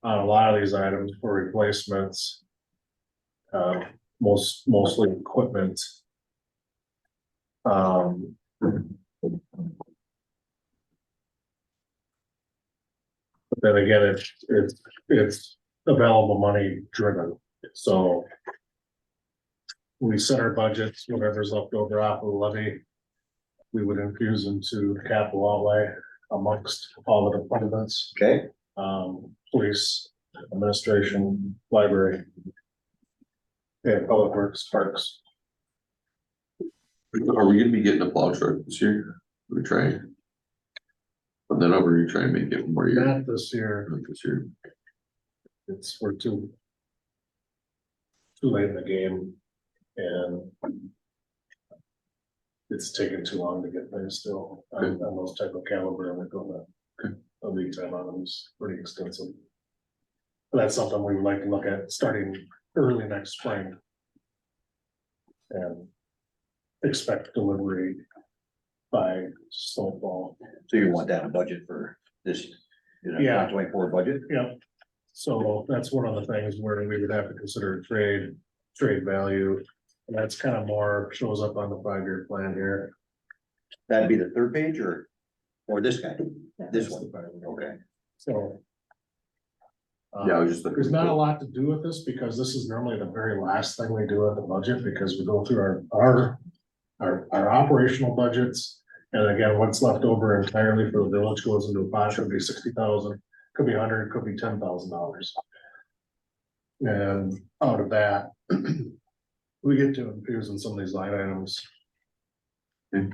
on a lot of these items for replacements. Mostly equipment. But then again, it's available money driven, so. We set our budgets, whatever's left over off of the levy. We would infuse into the capital outlay amongst all the departments, Okay, police, administration, library. And public works, parks. Are we gonna be getting a plow truck this year? We're trying. But then over, you try and make it more year, Not this year, not this year. we're too late in the game, and it's taken too long to get things still on those type of caliber and equipment. The lead time on them is pretty extensive. But that's something we would like to look at starting early next spring. And expect delivery by snowfall. so you want that in budget for this, Yeah. 2024 budget? Yep. So that's one of the things where we would have to consider trade value. And that's kind of more shows up on the 5-year plan here. That'd be the third page or this guy? This That's one, the 5-year. okay. So. Yeah, I was just looking. There's not a lot to do with this because this is normally the very last thing we do at the budget because we go through our operational budgets. And again, what's left over entirely for the village goes into a pot, could be 60,000, could be 100, could be $10,000. And out of that, we get to infuse in some of these line items. The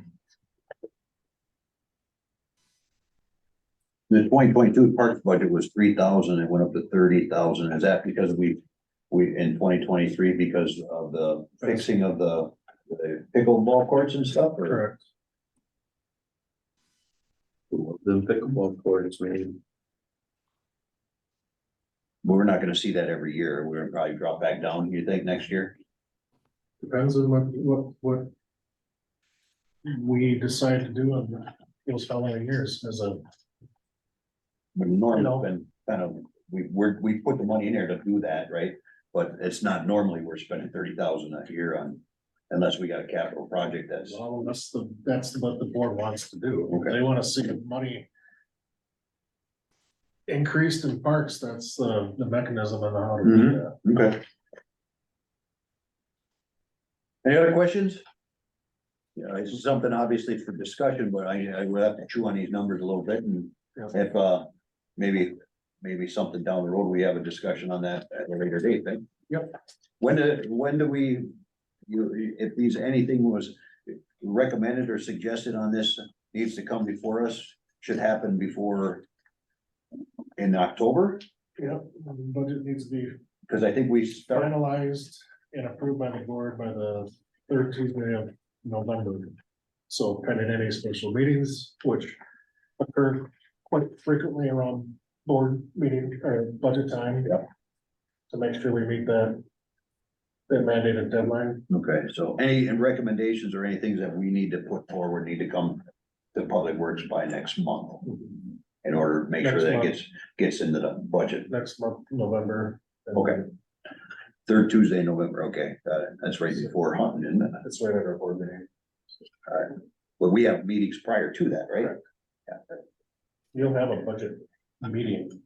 2022 parks budget was 3,000, it went up to 30,000, is that because we in 2023 because of the fixing of the pickleball courts and stuff, or? Correct. The pickleball courts, man. We're not gonna see that every year, we're gonna probably drop back down, you think, next year? Depends on what we decide to do in those following years as a, But normally it's been kind of, we put the money in there to do that, right? But it's not normally we're spending 30,000 a year on, unless we got a capital project that's. well, that's what the board wants to do. Okay. They wanna see the money increased in parks, that's the mechanism and how to do that. Okay. Any other questions? Yeah, this is something obviously for discussion, but I will have to chew on these numbers a little bit and if, maybe something down the road, we have a discussion on that at a later date, then. Yep. When do we, if anything was recommended or suggested on this needs to come before us, should happen before in October? Yep, the budget needs to be Cause I think we start, finalized and approved by the board by the 3rd Tuesday of November. So pending any special meetings, which occur quite frequently around board meeting or budget time. Yep. To make sure we meet that mandated deadline. okay, so any recommendations or any things that we need to put forward need to come to Public Works by next month in order to make sure Next that month. gets into the budget. Next month, November. Okay. Third Tuesday, in November, okay, got it. That's right before hunting, isn't it? That's right at our board meeting. Well, we have meetings prior to that, right? Correct. Yeah. You'll have a budget meeting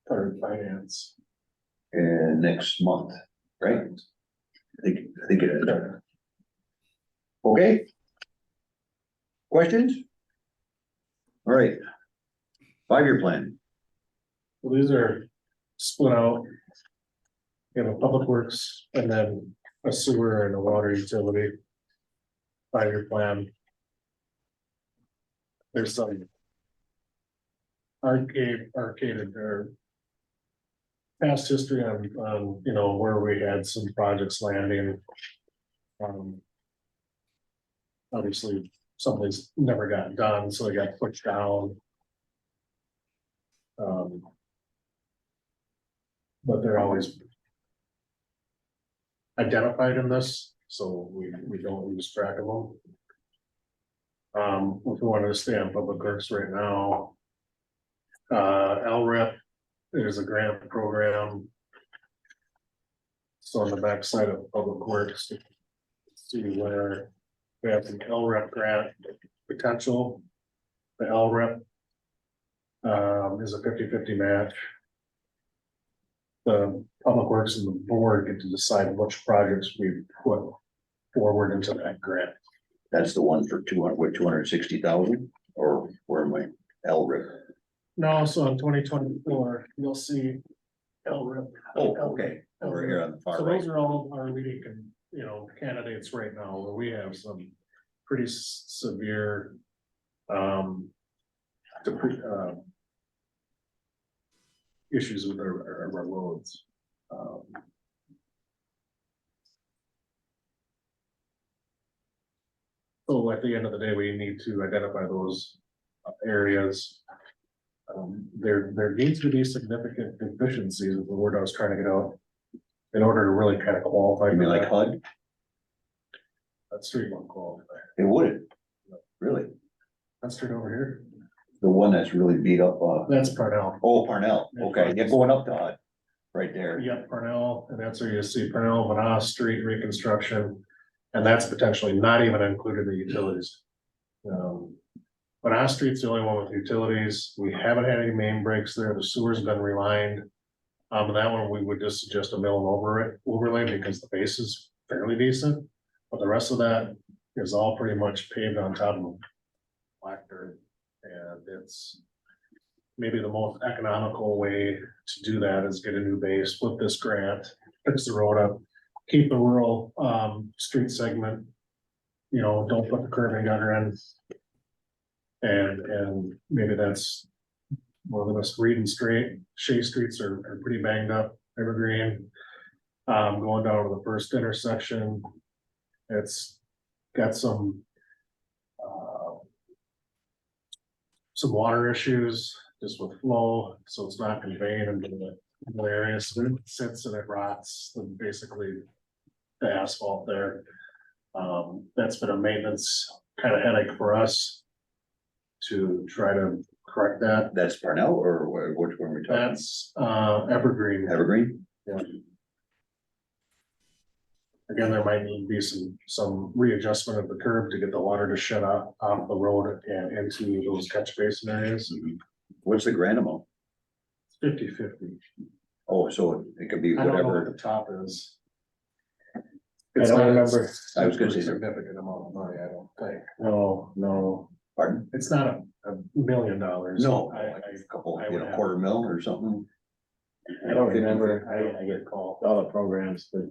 for finance. And next month, right? I think it is. Okay. Questions? All right. 5-year plan. So these are split out. You have a public works and then a sewer and a water utility. 5-year plan. There's some. Arcade or. Past history on, where we had some projects landing. Obviously, some of these never got done, so they got pushed down. But they're always identified in this, so we don't lose track of them. If we wanted to stay on public works right now. LRIP there's a grant program. So on the backside of Public Works, see where we have some LREP grant potential. The LREP is a 50-50 match. The Public Works and the board get to decide which projects we put forward into that grant. That's the one for 260,000, or where am I? LRIP. No, so in 2024, you'll see LREP. Oh, okay, over here on the far So right. those are all our leading, candidates right now, where we have some pretty severe, issues with our roads. So at the end of the day, we need to identify those areas. There needs to be significant deficiencies, is the word I was trying to get out, in order to really kind of qualify. You mean for like that. HUD? That street won't qualify. It would. Really? That street over here, The one that's really beat up, that's Parnell. oh, Parnell, okay, yeah, going up to HUD, right there. Yep, Parnell, and that's where you see Parnell, Vanass Street reconstruction, and that's potentially not even included in the utilities. Vanass Street's the only one with utilities, we haven't had any main breaks there, the sewer's been relined. And that one, we would just suggest a mill and overlay because the base is fairly decent, but the rest of that is all pretty much paved on top of black dirt. And it's maybe the most economical way to do that is get a new base with this grant, fix the road up, keep the rural street segment. Don't put the curb and gutter in. And maybe that's one of the best Reed and Shea streets are pretty banged up, Evergreen. Going down to the first intersection, it's got some water issues just with flow, so it's not conveying into the areas. So it sits and it rots, and basically the asphalt there. That's been a maintenance kind of headache for us to try to correct that. That's Parnell, or which one are we talking? That's Evergreen. Evergreen? Yeah. Again, there might need to be some readjustment of the curb to get the water to shut off the road and into those catch basin areas. What's the grant amount? 50-50. Oh, so it could be I don't know what whatever, the top is. I It's don't not remember. I was gonna a say, significant amount of money, I don't think. No, pardon? It's not a $1 million. No, I a couple, I would have- quarter mil or something. I don't remember, I get all the programs, but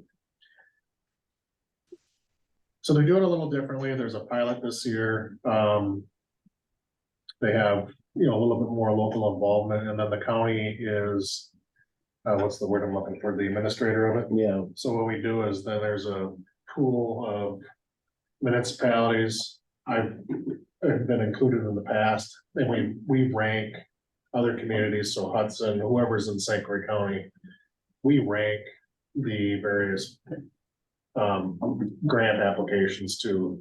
So they're doing it a little differently. There's a pilot this year. They have, a little bit more local involvement, and then the county is, what's the word I'm looking for, the administrator of it. yeah, So what we do is then there's a pool of municipalities. I've been included in the past, and we rank other communities, so Hudson, whoever's in St. Croix County. We rank the various grant applications to,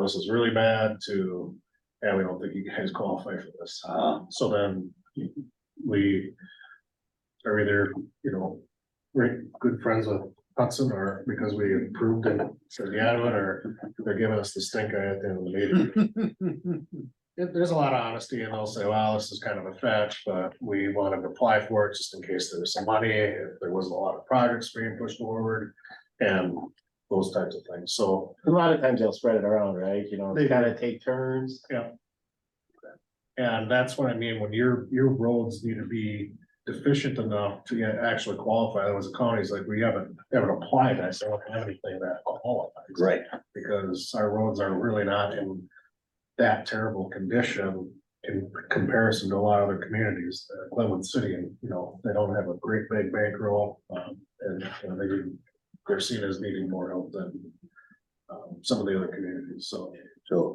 this is really bad, to, yeah, we don't think you guys qualify for this. So then we are either, great, good friends with Hudson, or because we approved it, said yeah to it, or they're giving us the stink eye at the end of the meeting. There's a lot of honesty, and they'll say, well, this is kind of a fetch, but we wanted to apply for it just in case there was some money, if there wasn't a lot of projects being pushed forward, and those types of things. So, a lot of times they'll spread it around, right? They do. Kind of take turns. and that's what I mean, when your roads need to be deficient enough to actually qualify. There was a counties like, we haven't applied, I said, I don't have anything that qualifies. Right, Because our roads are really not in that terrible condition in comparison to a lot of other communities. Glenwood City, and they don't have a great big bankroll, and they're seen as needing more help than some of the other communities. So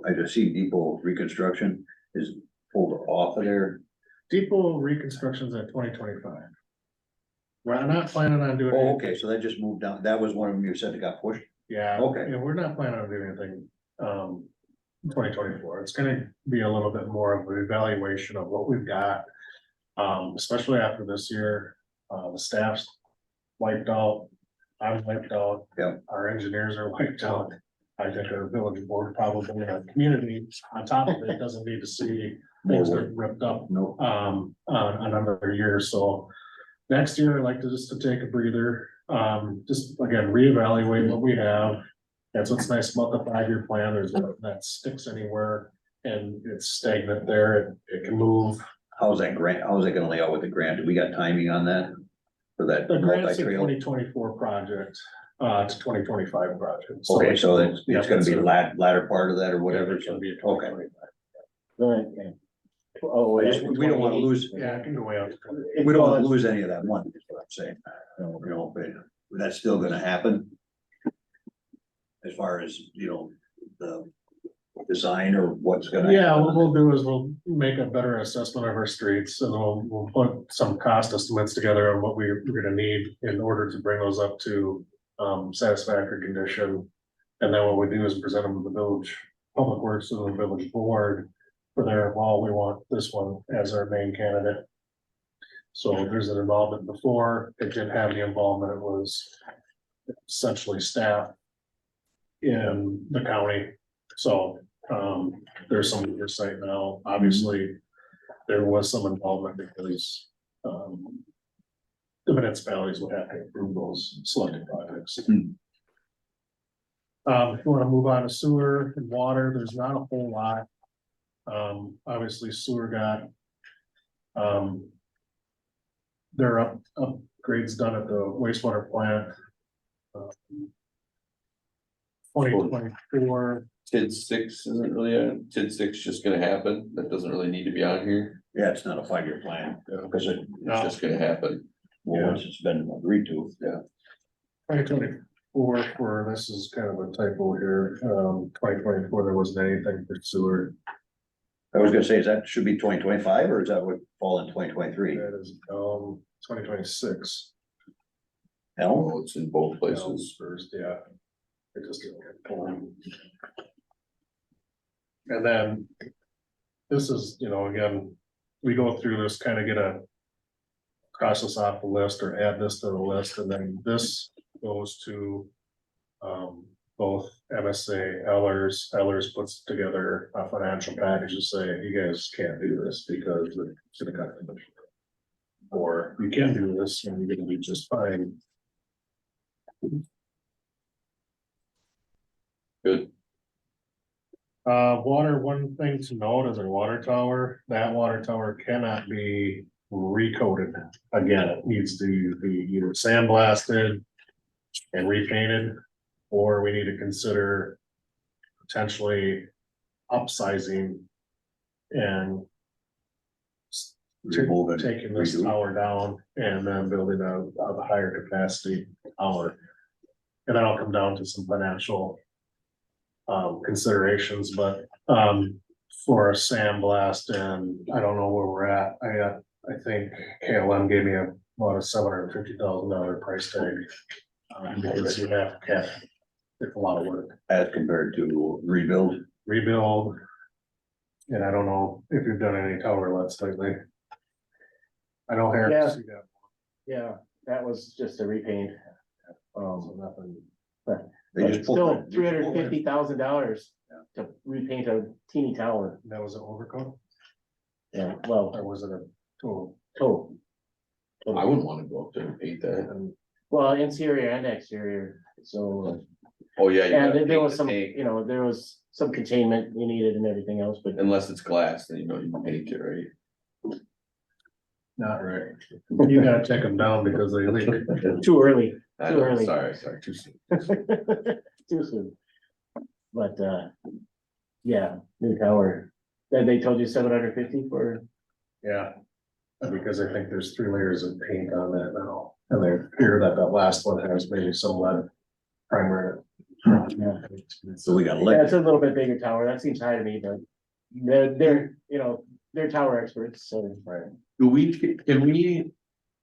I just see Depot reconstruction is pulled off of there. depot reconstruction's at 2025. We're not planning on doing. Oh, anything. okay, so that just moved down, that was one of them you said that got pushed? Yeah. Okay. And we're not planning on doing anything, 2024. It's gonna be a little bit more of an evaluation of what we've got. Especially after this year, the staff's wiped out. I'm wiped out. Yeah. Our engineers are wiped out. I think our village board probably, our community on top of it doesn't need to see things More get ripped up, No, another year, so. Next year, I'd like to just to take a breather, just again, reevaluate what we have. That's what's nice about the 5-year plan, there's nothing that sticks anywhere and it's stagnant there, it can move. how's that grant, how's it gonna lay out with the grant? Do we got timing on that? For that The grant's a multi-trail? 2024 project, to 2025 project. Okay, so it's yeah, gonna be it's a- latter part of that or whatever, It's so, gonna be a okay. 2025. Right, yeah. Oh, I just, we don't wanna lose, Yeah, it can go way out. we don't wanna lose any of that money, is what I'm saying. You know, but that's still gonna happen. As far as, you know, the design or what's gonna. Yeah, happen. what we'll do is we'll make a better assessment of our streets and we'll put some cost estimates together on what we're gonna need in order to bring those up to satisfactory condition. And then what we do is present them to the village public works and the village board for their, well, we want this one as our main candidate. So there's an involvement before, it didn't have the involvement, it was essentially staff in the county. So there's some oversight now, obviously, there was some involvement because the municipalities would have to approve those selected projects. If you wanna move on to sewer and water, there's not a whole lot. Obviously sewer got their upgrades done at the wastewater plant. 2024, TID 6 isn't really, TID 6 just gonna happen, that doesn't really need to be on here, Yeah, it's not a 5-year plan, because it's just gonna happen. well, once it's been agreed to. 2024, for this is kind of a typo here, 2024, there wasn't anything for sewer. I was gonna say, is that should be 2025 or is that would fall in 2023? That is, 2026. No, Oh, it's in both places. First, yeah. It just didn't get pulled. And then this is, you know, again, we go through this, kind of get a cross this off the list or add this to the list, and then this goes to both MSA, Ellers puts together a financial package to say, you guys can't do this because it's gonna cut the budget. Or you can do this and you're gonna be just fine. Good. Water, one thing to note is our water tower, that water tower cannot be recoated again. It needs to be either sandblasted and repainted, or we need to consider potentially upsizing and remove it. taking this redo. tower down and then building a higher capacity tower. And that'll come down to some financial considerations, but for a sandblast, and I don't know where we're at. I think KLM gave me about a $750,000 price tag. Because you have to it's a lot of work, As compared to rebuild. rebuild. And I don't know if you've done any tower lets lately. I know Harris, Yeah. you got Yeah, that was just a repaint. so nothing. They But just it's pulled still it- they just pulled it. $350,000 to repaint a teeny tower. That was an overcoat, Yeah, well, or was it a total? total. I wouldn't wanna go up there and paint that. Well, interior and exterior, so, Oh, yeah. you and gotta there was paint some, the tank. there was some containment you needed and everything else, but Unless it's glass, then you know you can paint it, right? Not right. You gotta take them down because they leak. too early. I Too know, early. sorry, too soon. Too soon. But, yeah, new tower. Then they told you 750 for, Yeah. Because I think there's 3 layers of paint on that now, and they fear that last one has maybe some lead primer. yeah. So we got Yeah, lead. it's a little bit bigger tower. That seems high to me, but they're tower experts, so. Right. Can we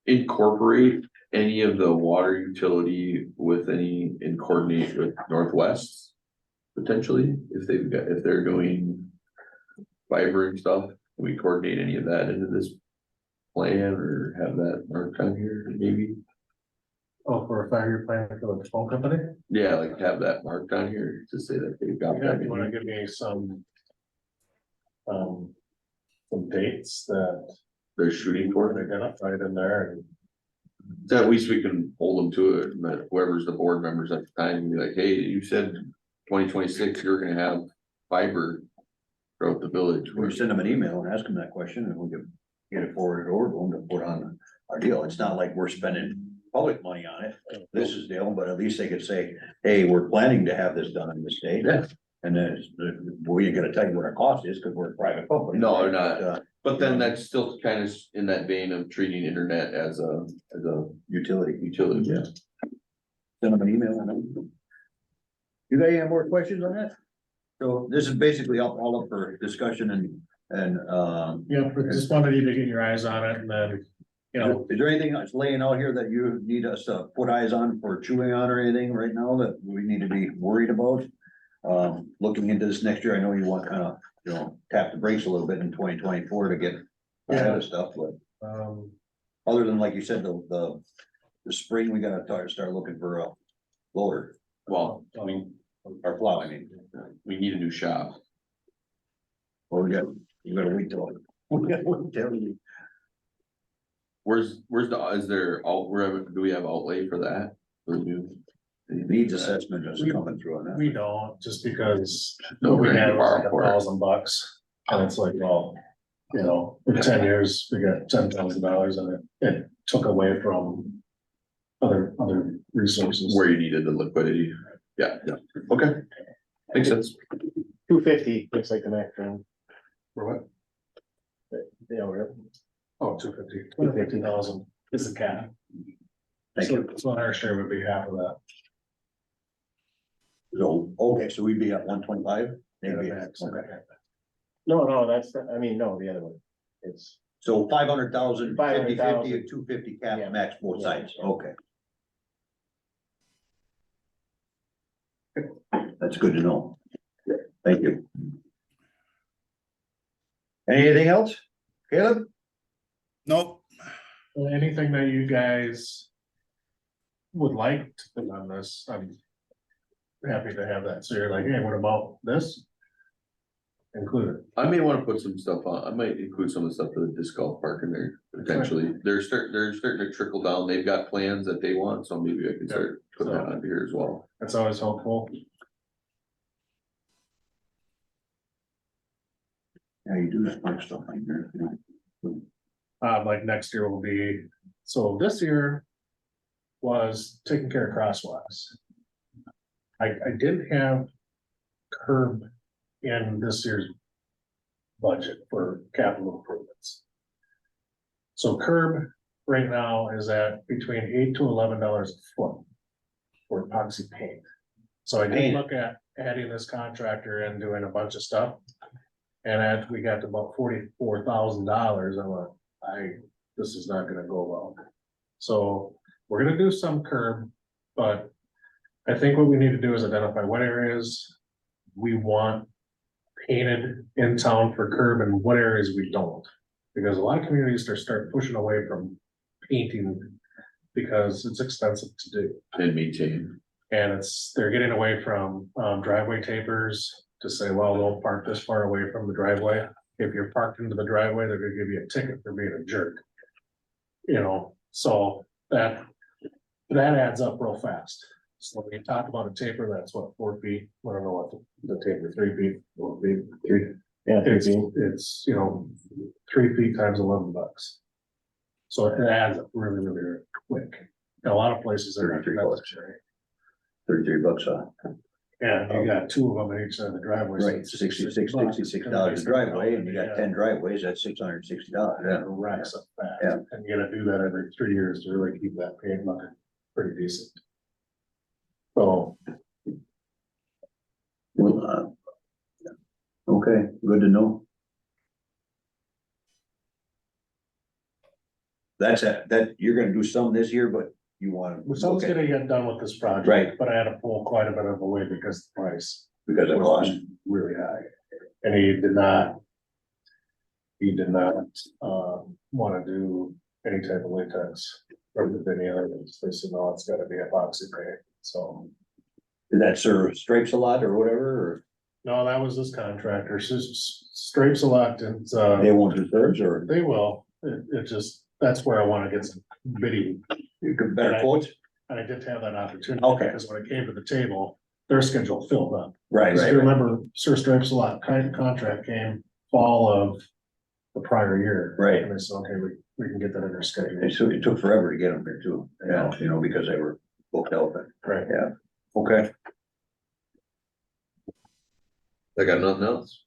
incorporate any of the water utility with in coordinate with Northwest? Potentially, if they're doing fiber and stuff, can we coordinate any of that into this plan or have that marked on here, maybe? Oh, for a 5-year plan for the phone company? Yeah, like have that marked on here to say that they've got Yeah, that. you wanna give me some dates that They're shooting we for. identified in there and. So at least we can hold them to it, but whoever's the board members at the time, be like, hey, you said 2026, you're gonna have fiber throughout the village. We send them an email and ask them that question and we can get it forwarded over to them to put on our deal. It's not like we're spending public money on it. This is the deal, but at least they could say, hey, we're planning to have this done in this date. Yeah. And then we ain't gonna tell you what our cost is because we're a private company. No, they're not. But, But then that's still kind of in that vein of treating internet as a utility. utility, yeah. Send them an email and then. You got any more questions on that? So this is basically all up for discussion and. Yeah, but just wanted you to get your eyes on it and then, you know, Is there anything that's laying out here that you need us to put eyes on for chewing on or anything right now that we need to be worried about? Looking into this next year, I know you want kind of, tap the brakes a little bit in 2024 to get ahead of stuff, but other than, like you said, the spring, we gotta start looking for a loader Well, I mean, or plow, I mean. we need a new shop. Well, you gotta wait till. We gotta wait till you- Where's is there, do we have outlay for that? For the new? Needs assessment is coming through on that. we don't, just because. No, we we're gonna had borrow like for it. $1,000 and it's like, well, you know, in 10 years, we got $10,000 and it took away from other resources. Where you needed the liquidity. Yeah, okay. Makes sense. 250 looks like the next round. For what? Yeah, we're Oh, 250,000 is the cap. Thank So, you. so our share would be half of that. So, okay, so we'd be at 125? Maybe, Yeah, max. okay. no, that's, I mean, no, the other one. It's, So 500,000, 50/50, 500,000. and 250 cap Yeah. max both Yeah. sides, okay. That's good to know. Thank you. Anything else? Caleb? Nope. Anything that you guys would like to put on this, I'm happy to have that. So you're like, hey, what about this? Include it. I may wanna put some stuff on, I might include some of the stuff for the disc golf park in there, potentially. They're starting to trickle down. They've got plans that they want, so maybe I can start putting that on here as well. That's always helpful. Yeah, you do that park stuff like that. Like next year will be, so this year was taking care of crosswalks. I didn't have curb in this year's budget for capital improvements. So curb right now is at between $8 to $11 a foot for epoxy paint. So I did Paint. look at adding this contractor and doing a bunch of stuff. And we got to about $44,000, I went, this is not gonna go well. So we're gonna do some curb, but I think what we need to do is identify what areas we want painted in town for curb and what areas we don't. Because a lot of communities start pushing away from painting because it's expensive to do. And maintain. And they're getting away from driveway tapers to say, well, don't park this far away from the driveway. If you're parked into the driveway, they're gonna give you a ticket for being a jerk. You know, so that adds up real fast. So when you talk about a taper, that's what, 4 feet? I don't know what the taper, 3 feet, 4 feet, 3. yeah, It's, you know, 3 feet times $11. So it adds up really, really quick. In a lot of places they're not necessary. $33 Yeah, you got 2 of them in each side of the driveway. so Right, it's $66 a driveway, and you got 10 driveways, that's $660, yeah. It racks up fast. Yeah. And you gotta do that every 3 years to really keep that paint looking pretty decent. So, Well, okay, good to know. That, you're gonna do some this year, but you wanna. someone's look at- gonna get done with this project. Right. But I had to pull quite a bit of away because the price Because of was cost. really high. And he did not. he did not, wanna do any type of latex or any other things. They said, no, it's gotta be epoxy paint, so. Did that serve stripes a lot or whatever, No, that was this contractor, Stripes Elected, or they won't do theirs, or they will, it just, that's where I wanna get some bidding. you could better quotes? And I did have that opportunity. Okay. Because when it came to the table, their schedule filled up. Right, Because right, if you right. remember, Sir Stripes a lot, contract came fall of the prior year. Right. And they said, okay, we can get that in their schedule. And so it took forever to get them here too, yeah, you know, because they were booked out, but, Right. yeah, okay. I got nothing else.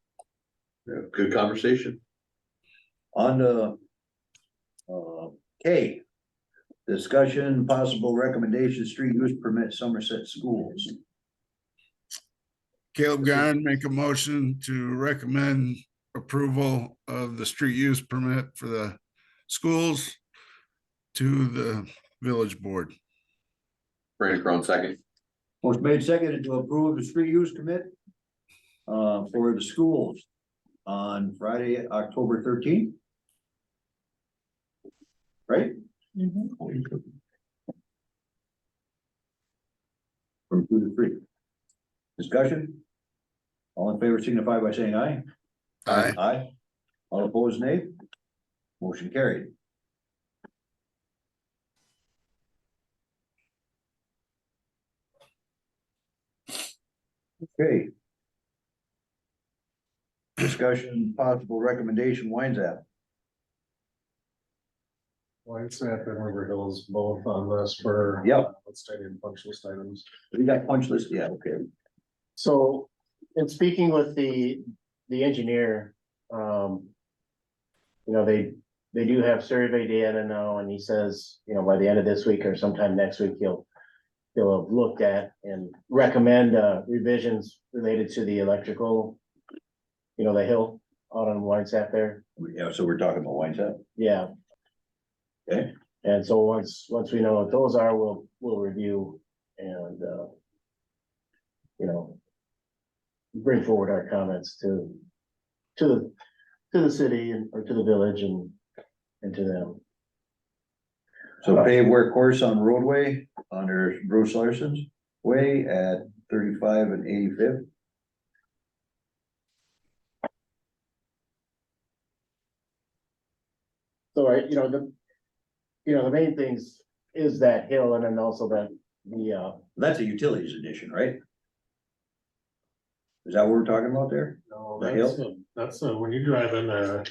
Yeah, good conversation. On the K, discussion, possible recommendation, street use permit Somerset schools. Caleb Garn, make a motion to recommend approval of the street use permit for the schools to the village board. Brandon Crown second. Motion made second to approve the street use commit for the schools on Friday, October 13th. Right? Mhm. From 2 to 3. Discussion? All in favor signify by saying aye. Aye. Aye. All opposed, nay. Motion carried. Okay. Discussion, possible recommendation, Wines app. White Sap and River Hills both on this for. Yep. Outstanding punch list items. We got punch list, yeah, okay. So, in speaking with the engineer, you know, they do have survey data now, and he says, you know, by the end of this week or sometime next week, he'll have looked at and recommend, revisions related to the electrical, you know, the hill out on Whitesap there. Yeah, so we're talking about Wines app. Yeah. Okay. And so once we know what those are, we'll review and, you know, bring forward our comments to the city and, or to the village and to them. So paved work course on roadway under Bruce Larson's way at 35 and 85th. So, the main things is that hill and then also that That's a utilities edition, right? Is that what we're talking about there? No, The that's when you drive in there,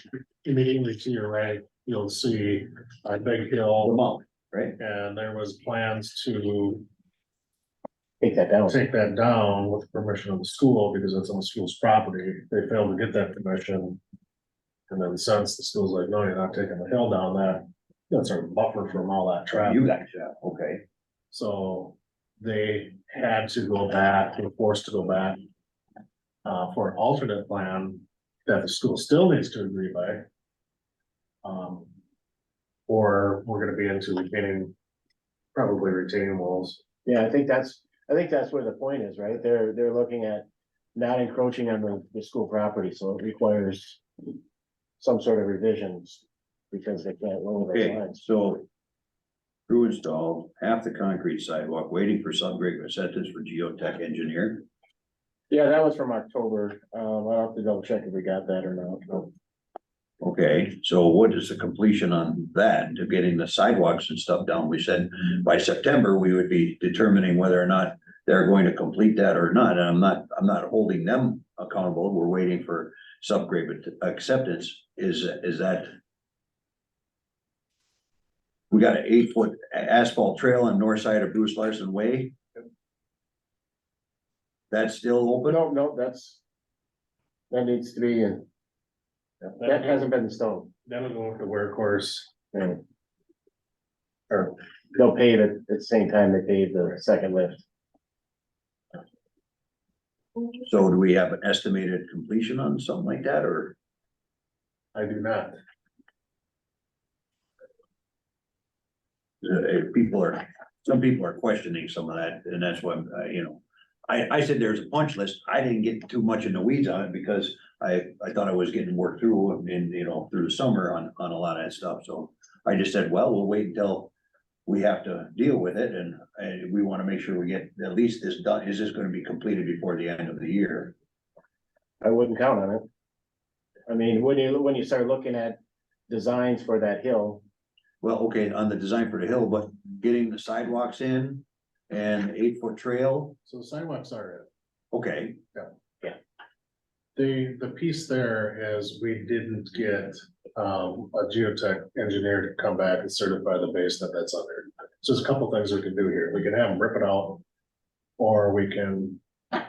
immediately to your right, you'll see a big hill. The mount, right? And there was plans to take that down. take that down with permission of the school because it's on the school's property. They failed to get that permission. And then since the school's like, no, you're not taking the hill down, that's our buffer from all that traffic. You guys, yeah, okay. So they had to go back, they were forced to go back. For an alternate plan that the school still needs to agree by. Or we're gonna be into probably retaining walls. Yeah, I think that's where the point is, right? They're looking at not encroaching on the school property, so it requires some sort of revisions because they can't lower the Okay, lines. so crew installed, half the concrete sidewalk, waiting for subgrade acceptance for geotech engineer. Yeah, that was from October. I'll have to double check if we got that or not. Okay, so what is the completion on that to getting the sidewalks and stuff down? We said by September, we would be determining whether or not they're going to complete that or not. And I'm not holding them accountable. We're waiting for subgrade acceptance. Is that? We got an 8-foot asphalt trail on north side of Bruce Larson Way. That's still open? No, that needs to be in. That hasn't been installed. That'll go with the workhorse. Yeah. Or they'll pave it at the same time they pave the second lift. So do we have an estimated completion on something like that, or? I do not. Some people are questioning some of that, and that's what, I said there's a punch list. I didn't get too much in the weeds on it because I thought I was getting worked through in, through the summer on a lot of that stuff, so. I just said, well, we'll wait until we have to deal with it, and we wanna make sure we get at least this done. Is this gonna be completed before the end of the year? I wouldn't count on it. I mean, when you start looking at designs for that hill, Well, okay, on the design for the hill, but getting the sidewalks in and 8-foot trail, So the sidewalks are okay, the piece there is we didn't get a geotech engineer to come back and certify the base that's under. So there's a couple things we can do here. We can have them rip it out. Or we can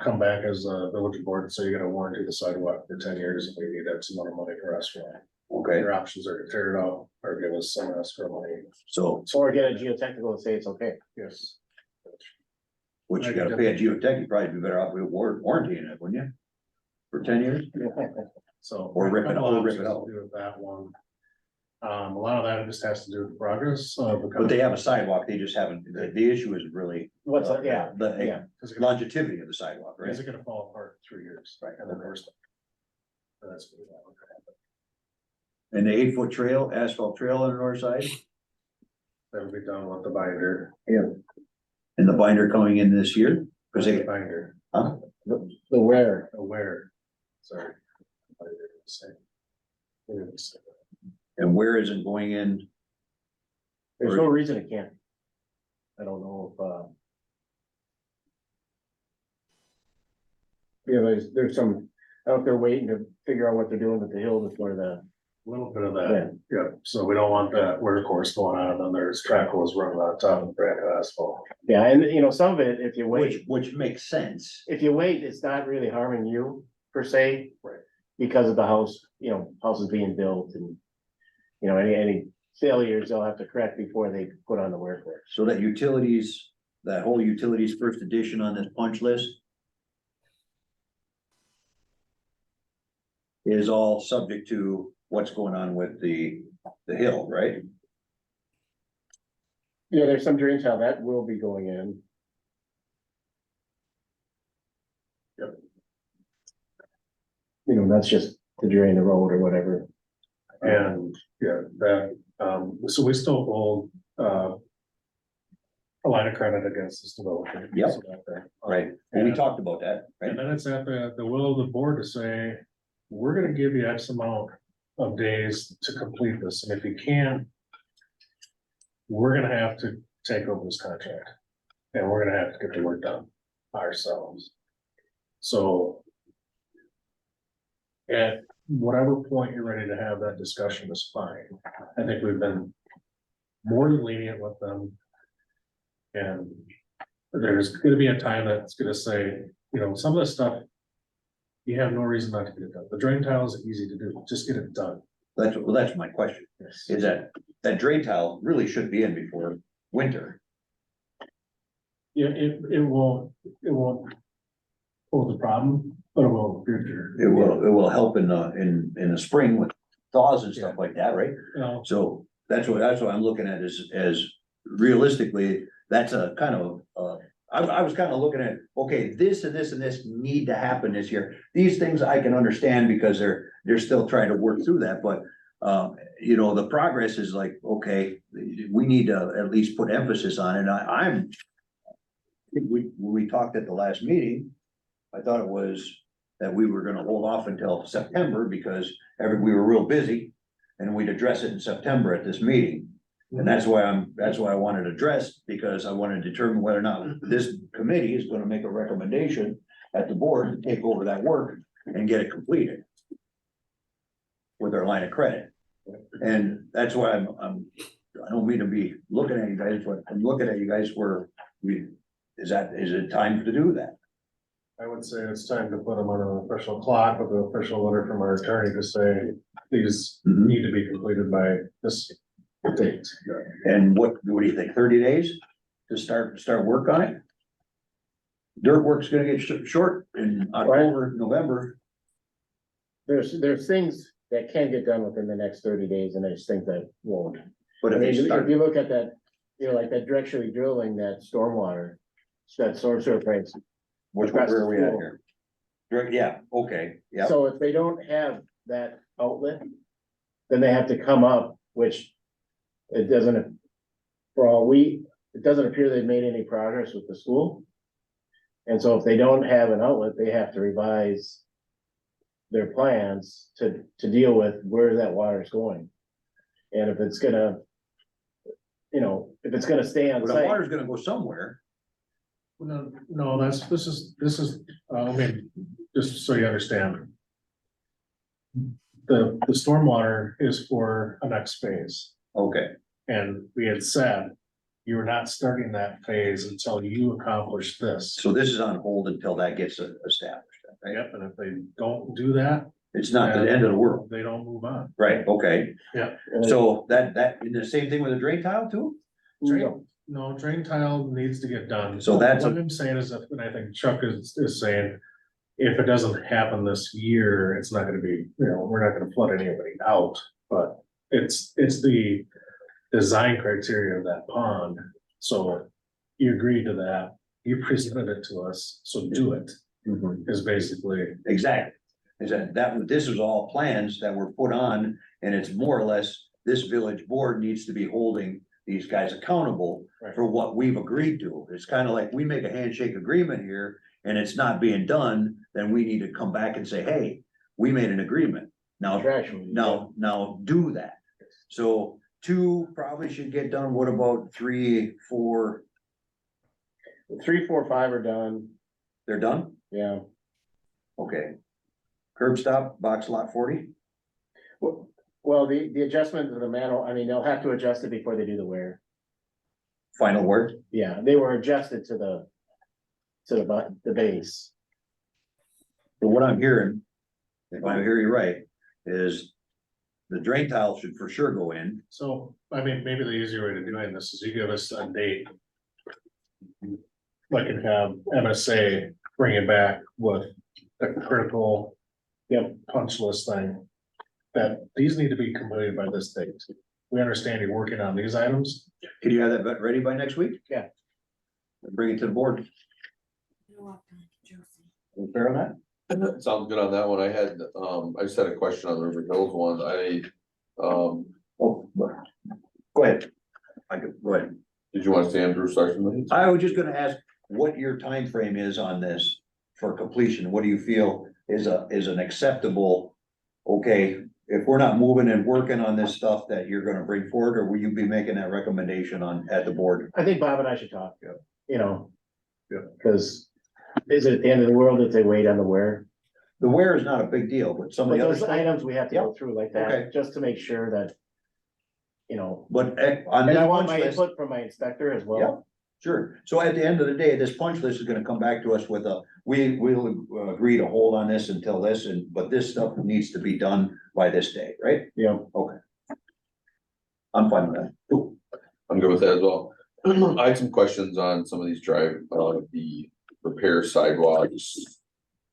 come back as a village board and say you gotta warranty the sidewalk for 10 years and we need X amount of money for us for it. okay, Your options are to tear it out or give us some escrow money. so, or get a geotechnical and say it's okay. Yes. which you gotta pay a geotech, you'd probably be better off with warrantying it, wouldn't you? For 10 years? So. Or rip it a couple out, rip it options to out. do with that one. A lot of that just has to do with progress of the. But they have a sidewalk, they just haven't, the issue is really. What's, yeah, The yeah. Is it gonna- longevity of the sidewalk, right? is it gonna fall apart in 3 years? Right. And then there's. That's. What that would happen. And the 8-foot trail, asphalt trail on the north side, That'll be done with the binder. and the binder coming in this year, cause they, Binder, The where, aware, sorry. Binder, say. Say. and where isn't going in, there's no reason it can't. I don't know if, yeah, there's some, I don't know if they're waiting to figure out what they're doing with the hill before the, A little bit of Yeah. that, yeah, so we don't want that wear course going on, and then there's track holes running on top of brand new asphalt. yeah, and some of it, if you wait. which makes sense. If you wait, it's not really harming you per se. Right. Because of the house, house is being built and, any failures they'll have to correct before they put on the work. So that utilities, that whole utilities first edition on this punch list. Is all subject to what's going on with the hill, right? Yeah, there's some drain tile that will be going in. Yep. That's just to drain the road or whatever. And, yeah, that, so we still hold, a line of credit against this developer. Yep. So that, Right, and we And- talked about that, And right? then it's at the will of the board to say, we're gonna give you X amount of days to complete this, and if you can't. We're gonna have to take over this contract, and we're gonna have to get the work done ourselves. So. At whatever point you're ready to have that discussion is fine. I think we've been more than lenient with them. And there's gonna be a time that's gonna say, some of this stuff. You have no reason not to get it done. The drain tile is easy to do, just get it done. That's my question, is that drain tile really should be in before winter. Yeah, it won't pose a problem, but it will in the future. It will help in the spring with thaws and stuff like that, right? So that's what I'm looking at as realistically, that's a kind of, I was kind of looking at, okay, this and this and this need to happen this year. These things I can understand because they're still trying to work through that, but the progress is like, okay, we need to at least put emphasis on it. I think when we talked at the last meeting, I thought it was that we were gonna hold off until September because we were real busy and we'd address it in September at this meeting. And that's why I wanted to address, because I want to determine whether or not this committee is gonna make a recommendation at the board to take over that work and get it completed. With our line of credit. And that's why I don't mean to be looking at you guys, but I'm looking at you guys where is it time to do that? I would say it's time to put them on an official clock with an official letter from our attorney to say, these need to be completed by this date. And what do you think, 30 days to start work on it? Dirt work's gonna get short in October, November. There's things that can get done within the next 30 days, and there's things that won't. But I if mean, they if start, you look at that, like that directionally drilling, that stormwater, that source of price. where are we at here? Yeah, okay, yeah, So if they don't have that outlet, then they have to come up, which it doesn't, it doesn't appear they've made any progress with the school. And so if they don't have an outlet, they have to revise their plans to deal with where that water is going. And if it's gonna, if it's gonna stay on but the site, water's gonna go somewhere. No, this is, I mean, just so you understand. The stormwater is for a next phase, Okay, and we had said you were not starting that phase until you accomplish this. so this is on hold until that gets established, right? Yep, and if they don't do that, It's not the end of the world, they don't move on. right? Okay, uh, so that, and the same thing with the drain tile too? No, drain tile needs to get done. So that's What I'm saying is, and I think Chuck is saying, if it doesn't happen this year, it's not gonna be, we're not gonna flood anybody out, but it's the design criteria of that pond. So you agreed to that, you presented it to us, so do it, is basically, Exactly. Is that this was all plans that were put on, and it's more or less, this village board needs to be holding these guys accountable Right. for what we've agreed to. It's kind of like we make a handshake agreement here and it's not being done, then we need to come back and say, hey, we made an agreement. Now, Contractually. now do that. So 2 probably should get done. What about 3, 4? 3, 4, 5 are done, They're done? yeah. Okay. Curb stop, box lot 40? Well, the adjustment to the manhole, I mean, they'll have to adjust it before they do the wear. Final word? Yeah, they were adjusted to the base. But what I'm hearing, if I hear you right, is the drain tile should for sure go in. so, I mean, maybe the easier way to doing this is you give us a date. Like and have MSA bring it back with the critical, punch list thing. That these need to be completed by this date. We understand you're working on these items. Can you have that ready by next week? Yeah. Bring it to the board. You fair on that? Sounds good on that one. I just had a question on the River Hills one. Oh, go ahead. I could, go ahead. Did you want to say Andrew Sarson? I was just gonna ask what your time frame is on this for completion. What do you feel is an acceptable? Okay, if we're not moving and working on this stuff that you're gonna bring forward, or will you be making that recommendation at the board? I think Bob and I should talk, Yeah. cause is it at the end of the world if they wait on the wear? The wear is not a big deal, but some of But the other those stuff, items we have to go through like Okay. that, just to make sure that, but on and this I want punch my list, input from my inspector as well. sure. So at the end of the day, this punch list is gonna come back to us with we'll agree to hold on this until this, but this stuff needs to be done by this day, right? Yeah, I'm fine with that. Cool. I'm good with that as well. I had some questions on some of these the repair sidewalks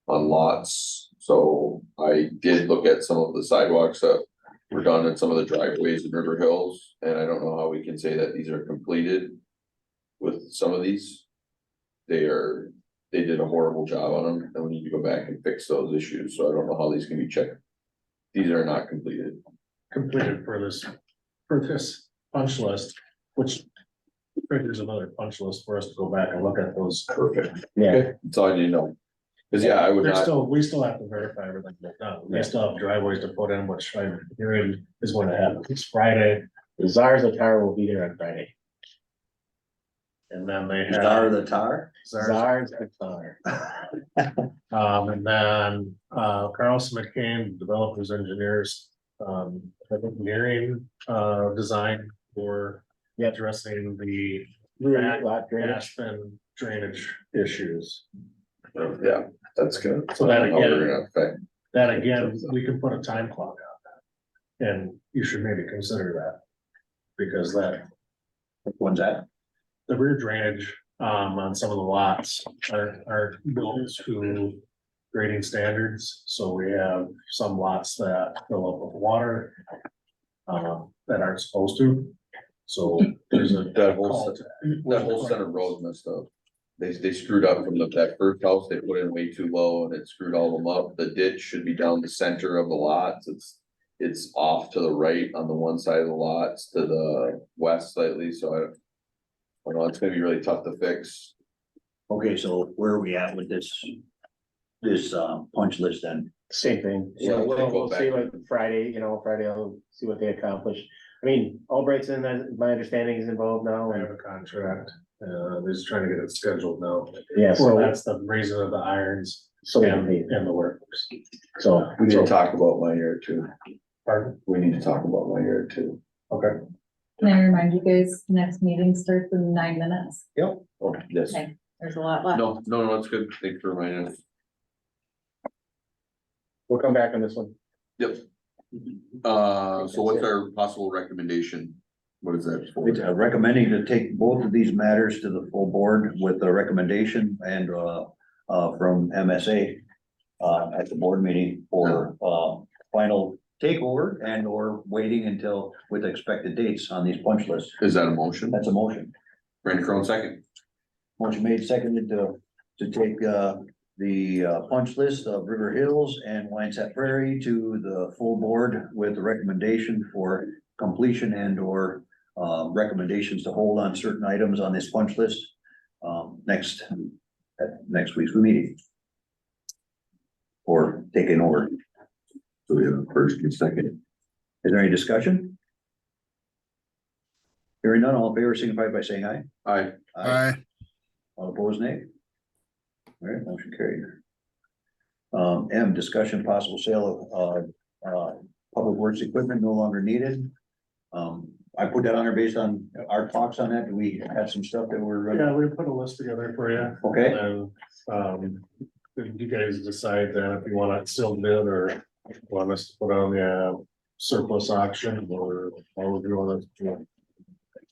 on lots. So I did look at some of the sidewalks that were done in some of the driveways in River Hills, and I don't know how we can say that these are completed with some of these. They did a horrible job on them, and we need to go back and fix those issues, so I don't know how these can be checked. These are not completed. Completed for this punch list, which triggers another punch list for us to go back and look at those. Perfect. yeah, Okay, that's all I need to know. Cause yeah, I would There's not, still, we still have to verify everything they've done. We still have driveways to put in, which I'm hearing is going to happen. It's Friday, the Czars of Tar will be there on Friday. and then they Star of have. the tar? Czars of Tar. And then, Carlson McCain, developers, engineers, I think nearing, design for addressing the Lot drainage. Aspen drainage issues. yeah, that's good. So that How we're again- gonna affect- That again, we can put a time clock on that. And you should maybe consider that. Because that, When's that? the rear drainage, on some of the lots are built to grading standards. So we have some lots that fill up with water, that aren't supposed to. So there's a. That whole center road messed up. they screwed up from that first house, they put in way too low and it screwed all of them up. The ditch should be down the center of the lots. It's off to the right on the one side of the lots, to the west slightly, so I don't know, it's gonna be really tough to fix. Okay, so where are we at with this punch list then? Same thing. Yeah, So we'll we'll, go we'll see back. what Friday, Friday I'll see what they accomplish. I mean, Albrightson, my understanding is involved now I and have a contract, they're just trying to get it scheduled now. yeah, Well, so that's the reason of the irons so they and, can pay. and the workers. So. We need to talk about my yard too. Pardon? We need to talk about my yard too. Okay. Can I remind you guys, next meeting starts in 9 minutes? Oh, yes. Okay, there's a lot left. No, it's good. Thanks for reminding us. We'll come back on this one. Yep. So what's our possible recommendation? What is that for? It's recommending to take both of these matters to the full board with a recommendation and from MSA at the board meeting for final takeover and or waiting until with expected dates on these punch lists. Is that a motion? That's a motion. Randy Crone, second. Motion made, seconded to take the punch list of River Hills and Winesap Prairie to the full board with the recommendation for completion and or recommendations to hold on certain items on this punch list at next week's meeting. Or taking over. So we have a first and second. Is there any discussion? Hearing none, all in favor signify by saying aye. Aye. Aye. All opposed, nay. All right, motion carried. M, discussion possible sale of public works equipment no longer needed. I put that on there based on our talks on that. Do we have some stuff that we're gonna, Yeah, we put a list together for you. okay? And, you guys decide then if you want to still bid or want us to put on the surplus auction or would you want to?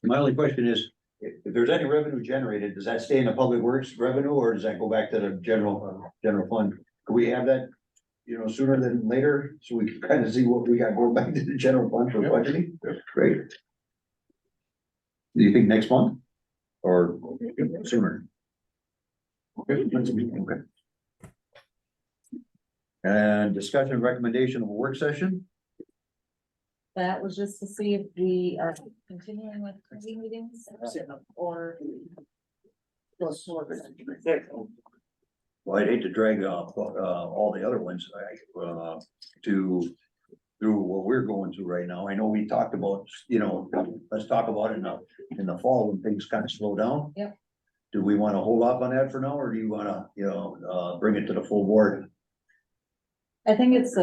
My only question is, if there's any revenue generated, does that stay in the public works revenue or does that go back to the general fund? Could we have that, sooner than later, so we can kind of see what we got going back to the general fund for Yep. budgeting? Great. Do you think next month or sooner? Okay. Okay. And discussion and recommendation of a work session? That was just to see if we are continuing with committee meetings or. Well, I'd hate to drag all the other ones, to through what we're going through right now. I know we talked about, let's talk about it in the fall when things kind of slow down. Yep. Do we want to hold off on that for now, or do you want to, bring it to the full board? I think it's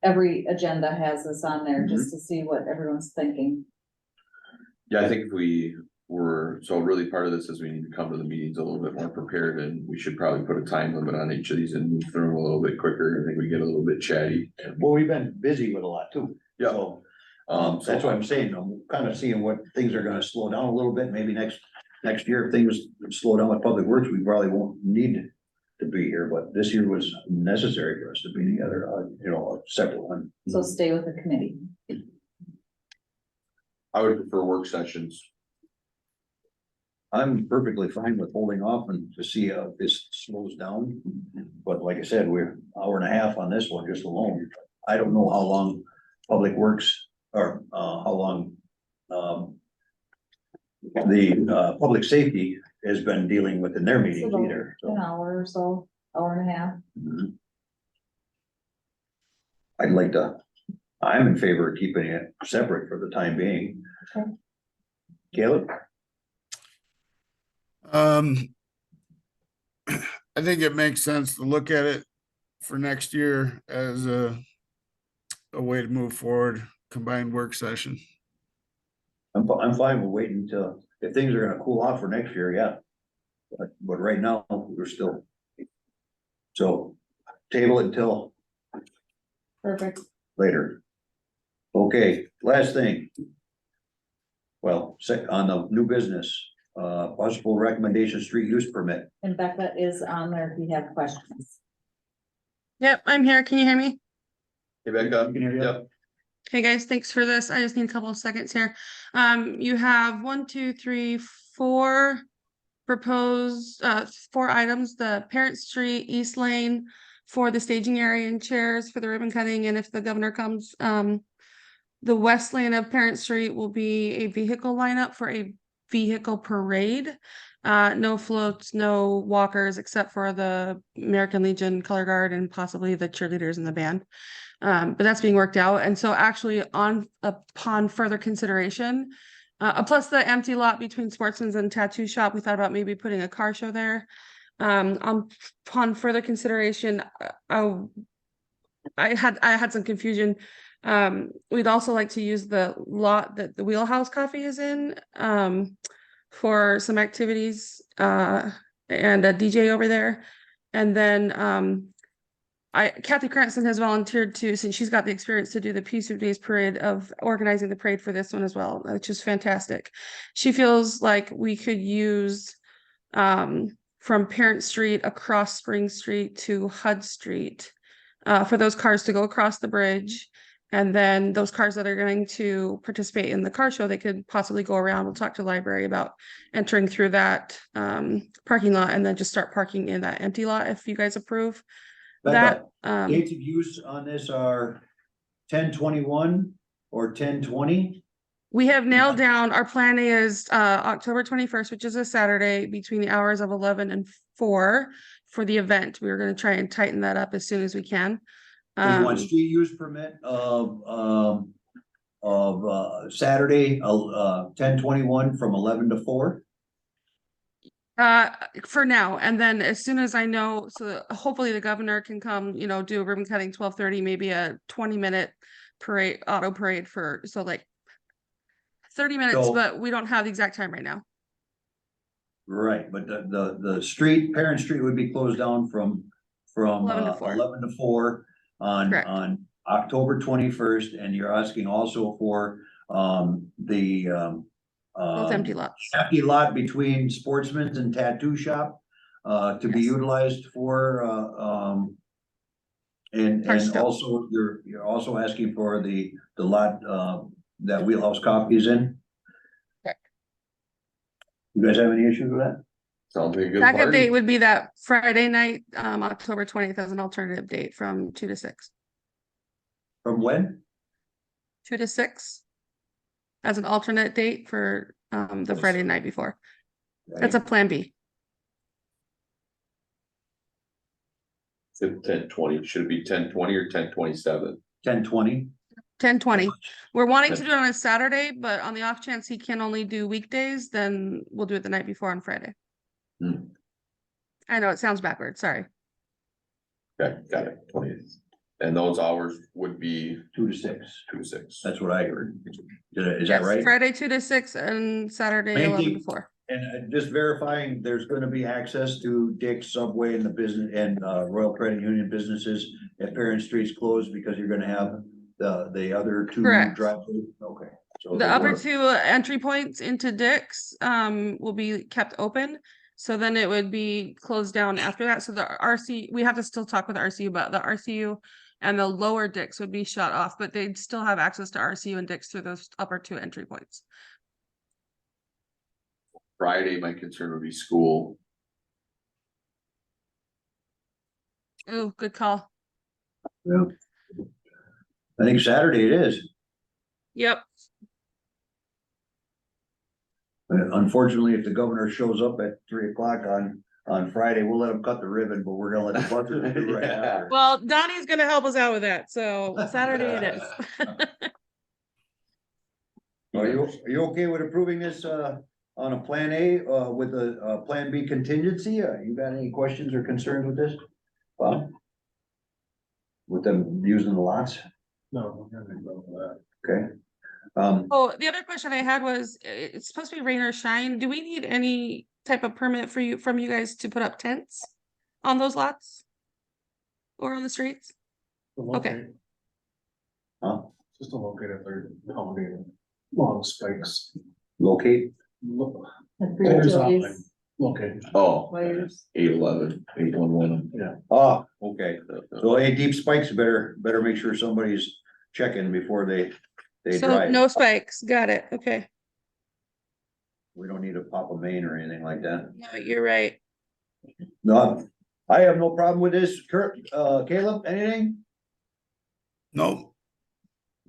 every agenda has this on there just to see what everyone's thinking. Yeah, I think if we were, so really part of this is we need to come to the meetings a little bit more prepared and we should probably put a time limit on each of these and move through them a little bit quicker. I think we get a little bit chatty. Well, we've been busy with a lot too. Yeah. So, that's what I'm saying. I'm kind of seeing what things are gonna slow down a little bit. Maybe next year, if things slow down with public works, we probably won't need to be here, but this year was necessary for us to be together, a separate one. So stay with the committee. I would prefer work sessions. I'm perfectly fine with holding off and to see how this slows down. But like I said, we're hour and a half on this one just alone. I don't know how long Public Works or how long the public safety has been dealing with in their meetings About either. So, An hour or so, hour and a half. I'm in favor of keeping it separate for the time being. Okay. Caleb? I think it makes sense to look at it for next year as a way to move forward, combined work session. I'm fine with waiting until, if things are gonna cool off for next year, yeah. But right now, we're still. So table it until Perfect. later. Okay, last thing. Well, on the new business, possible recommendation street use permit. And Becca is on there if you have questions. Yep, I'm here. Can you hear me? Hey, Becca. Can you hear me? Yep. Hey guys, thanks for this. I just need a couple of seconds here. You have 1, 2, 3, 4 propose, 4 items, the Parent Street, East Lane for the staging area and chairs for the ribbon cutting, and if the governor comes, the west lane of Parent Street will be a vehicle lineup for a vehicle parade. No floats, no walkers, except for the American Legion Color Guard and possibly the cheerleaders and the band. But that's being worked out. And so actually upon further consideration, plus the empty lot between Sportsman's and Tattoo Shop, we thought about maybe putting a car show there. Upon further consideration, I had some confusion. We'd also like to use the lot that the Wheelhouse Coffee is in, for some activities, and a DJ over there. And then, Kathy Cranston has volunteered to, since she's got the experience to do the Peace of Days parade, of organizing the parade for this one as well, which is fantastic. She feels like we could use, from Parent Street across Spring Street to Hud Street, for those cars to go across the bridge. And then those cars that are going to participate in the car show, they could possibly go around. We'll talk to the library about entering through that parking lot and then just start parking in that empty lot if you guys approve that. Dates of use on this are 10/21 or 10/20. We have nailed down, our plan is October 21st, which is a Saturday, between the hours of 11 and 4 for the event. We were going to try and tighten that up as soon as we can. So you want street use permit of Saturday, 10/21 from 11 to 4? For now, and then as soon as I know, so hopefully the governor can come, do a ribbon cutting 12:30, maybe a 20-minute parade, auto parade for, so like 30 minutes, So- but we don't have the exact time right now. Right, but the street, Parent Street would be closed down from 11 to 4. 11 to 4 Correct. on October 21st, and you're asking also for the Both empty lots. empty lot between Sportsman's and Tattoo Shop to be Yes. utilized for and Car show. also you're also asking for the lot that Wheelhouse Coffee is in. Correct. You guys have any issues with that? Sounds like a good Backup date party. would be that Friday night, October 20th, as an alternative date from 2 to 6. From when? 2 to 6 as an alternate date for the Friday night before. That's a plan B. 10/20, should it be 10/20 or 10/27? 10/20. 10/20. We're wanting to do it on a Saturday, but on the off chance he can only do weekdays, then we'll do it the night before on Friday. Hmm. I know it sounds backward, sorry. Okay, got it, 20. And those hours would be 2 to 6. 2 to 6. That's what I heard. Is that Yes, right? Friday 2 to 6 and Saturday Main 11 to thing- 4. And just verifying, there's gonna be access to Dick's, Subway, and the business, and Royal Credit Union businesses if Parent Street's closed, because you're gonna have the other two Correct. drive-through, okay. So The upper we're- 2 entry points into Dick's will be kept open. So then it would be closed down after that. So the RC, we have to still talk with RCU, but the RCU and the lower Dick's would be shut off, but they'd still have access to RCU and Dick's through those upper 2 entry points. Friday, my concern would be school. Ooh, good call. Yeah. I think Saturday it is. Yep. Unfortunately, if the governor shows up at 3 o'clock on Friday, we'll let him cut the ribbon, but we're gonna let the buzzers do right Yeah. after. Well, Donnie's gonna help us out with that, so Saturday it is. Are you okay with approving this on a plan A with a plan B contingency? You got any questions or concerns with this? Bob? With them using the lots? No, we're gonna go with that. Okay. Oh, the other question I had was, it's supposed to be rain or shine. Do we need any type of permit from you guys to put up tents on those lots? Or on the streets? The Okay. locate- Huh? Just to locate if they're accommodating long spikes. Locate? Lo- The There's utilities, something. Locate. Oh, wires. 811, 811. Oh, okay. So any deep spikes, better make sure somebody's checking before they So drive. no spikes, got it, okay. We don't need to pop a main or anything like that. No, you're right. No, I have no problem with this. Kurt, Caleb, anything? Nope.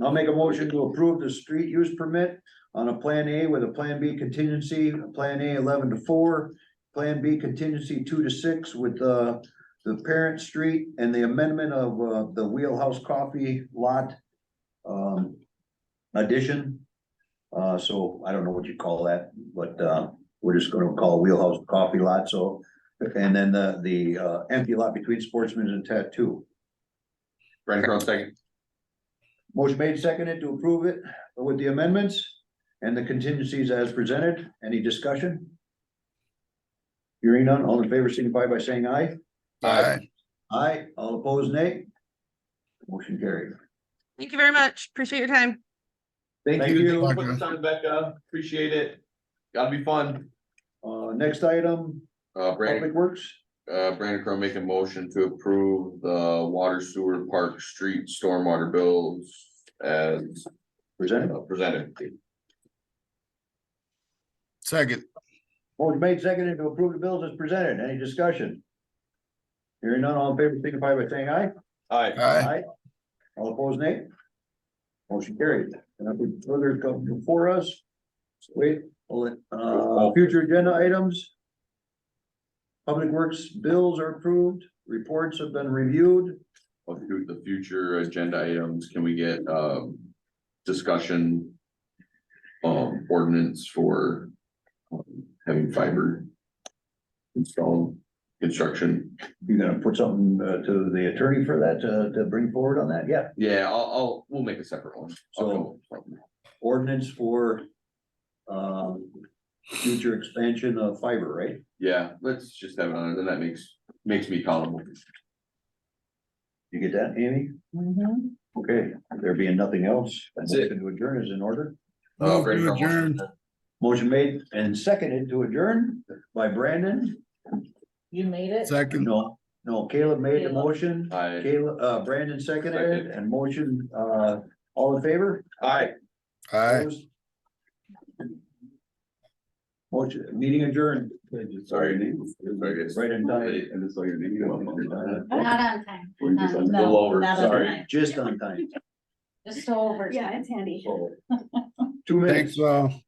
I'll make a motion to approve the street use permit on a Plan A with a Plan B contingency, Plan A 11-4, Plan B contingency 2-6 with, the parent street and the amendment of, the Wheelhouse Coffee lot, addition. So I don't know what you call that, but, we're just gonna call Wheelhouse Coffee lot, so. And then the empty lot between Sportsman's and Tattoo. Brandon Crowe, second. Motion made, seconded to approve it with the amendments and the contingencies as presented. Any discussion? Hearing none, all in favor signify by saying aye. Aye. Aye, all opposed, nay. Motion carried. Thank you very much. Appreciate your time. Thank Thank you you. for putting the time, Becca. Appreciate it. Gotta be fun. Next item, Brandon, Public Works. Brandon Crowe make a motion to approve the water sewer park street stormwater bills as Presented. presented. Second. Motion made, seconded to approve the bills as presented. Any discussion? Hearing none, all in favor signify by saying aye. Aye. Aye. All opposed, nay. Motion carried. Nothing further come before us. Wait, future agenda items. Public Works bills are approved, reports have been reviewed. Of the future agenda items, can we get discussion? Ordinance for having fiber installed, construction. You gonna put something to the attorney for that to bring forward on that? Yeah. Yeah, we'll make a separate one. So- Ordinance for future expansion of fiber, right? Yeah, let's just have it on, it, then that makes me accountable. You get that, Amy? Mhm. Okay, there being nothing else, a That's it. motion to adjourn is in order. Move Brandon to Crowe, adjourn. Motion made and seconded to adjourn by Brandon. You made it? Second. No, Caleb made the Caleb. motion. Aye. Caleb, Brandon seconded it Second. and motion, all in favor? Aye. Aye. Opposed? Motion, meeting adjourned. Sorry, your name. Sorry, guys. Right in time. And it's all your name. Not on time. We're just a No, little over, not on sorry. time. Just on time. Just over. Yeah, it's handy. 2 minutes. Thanks,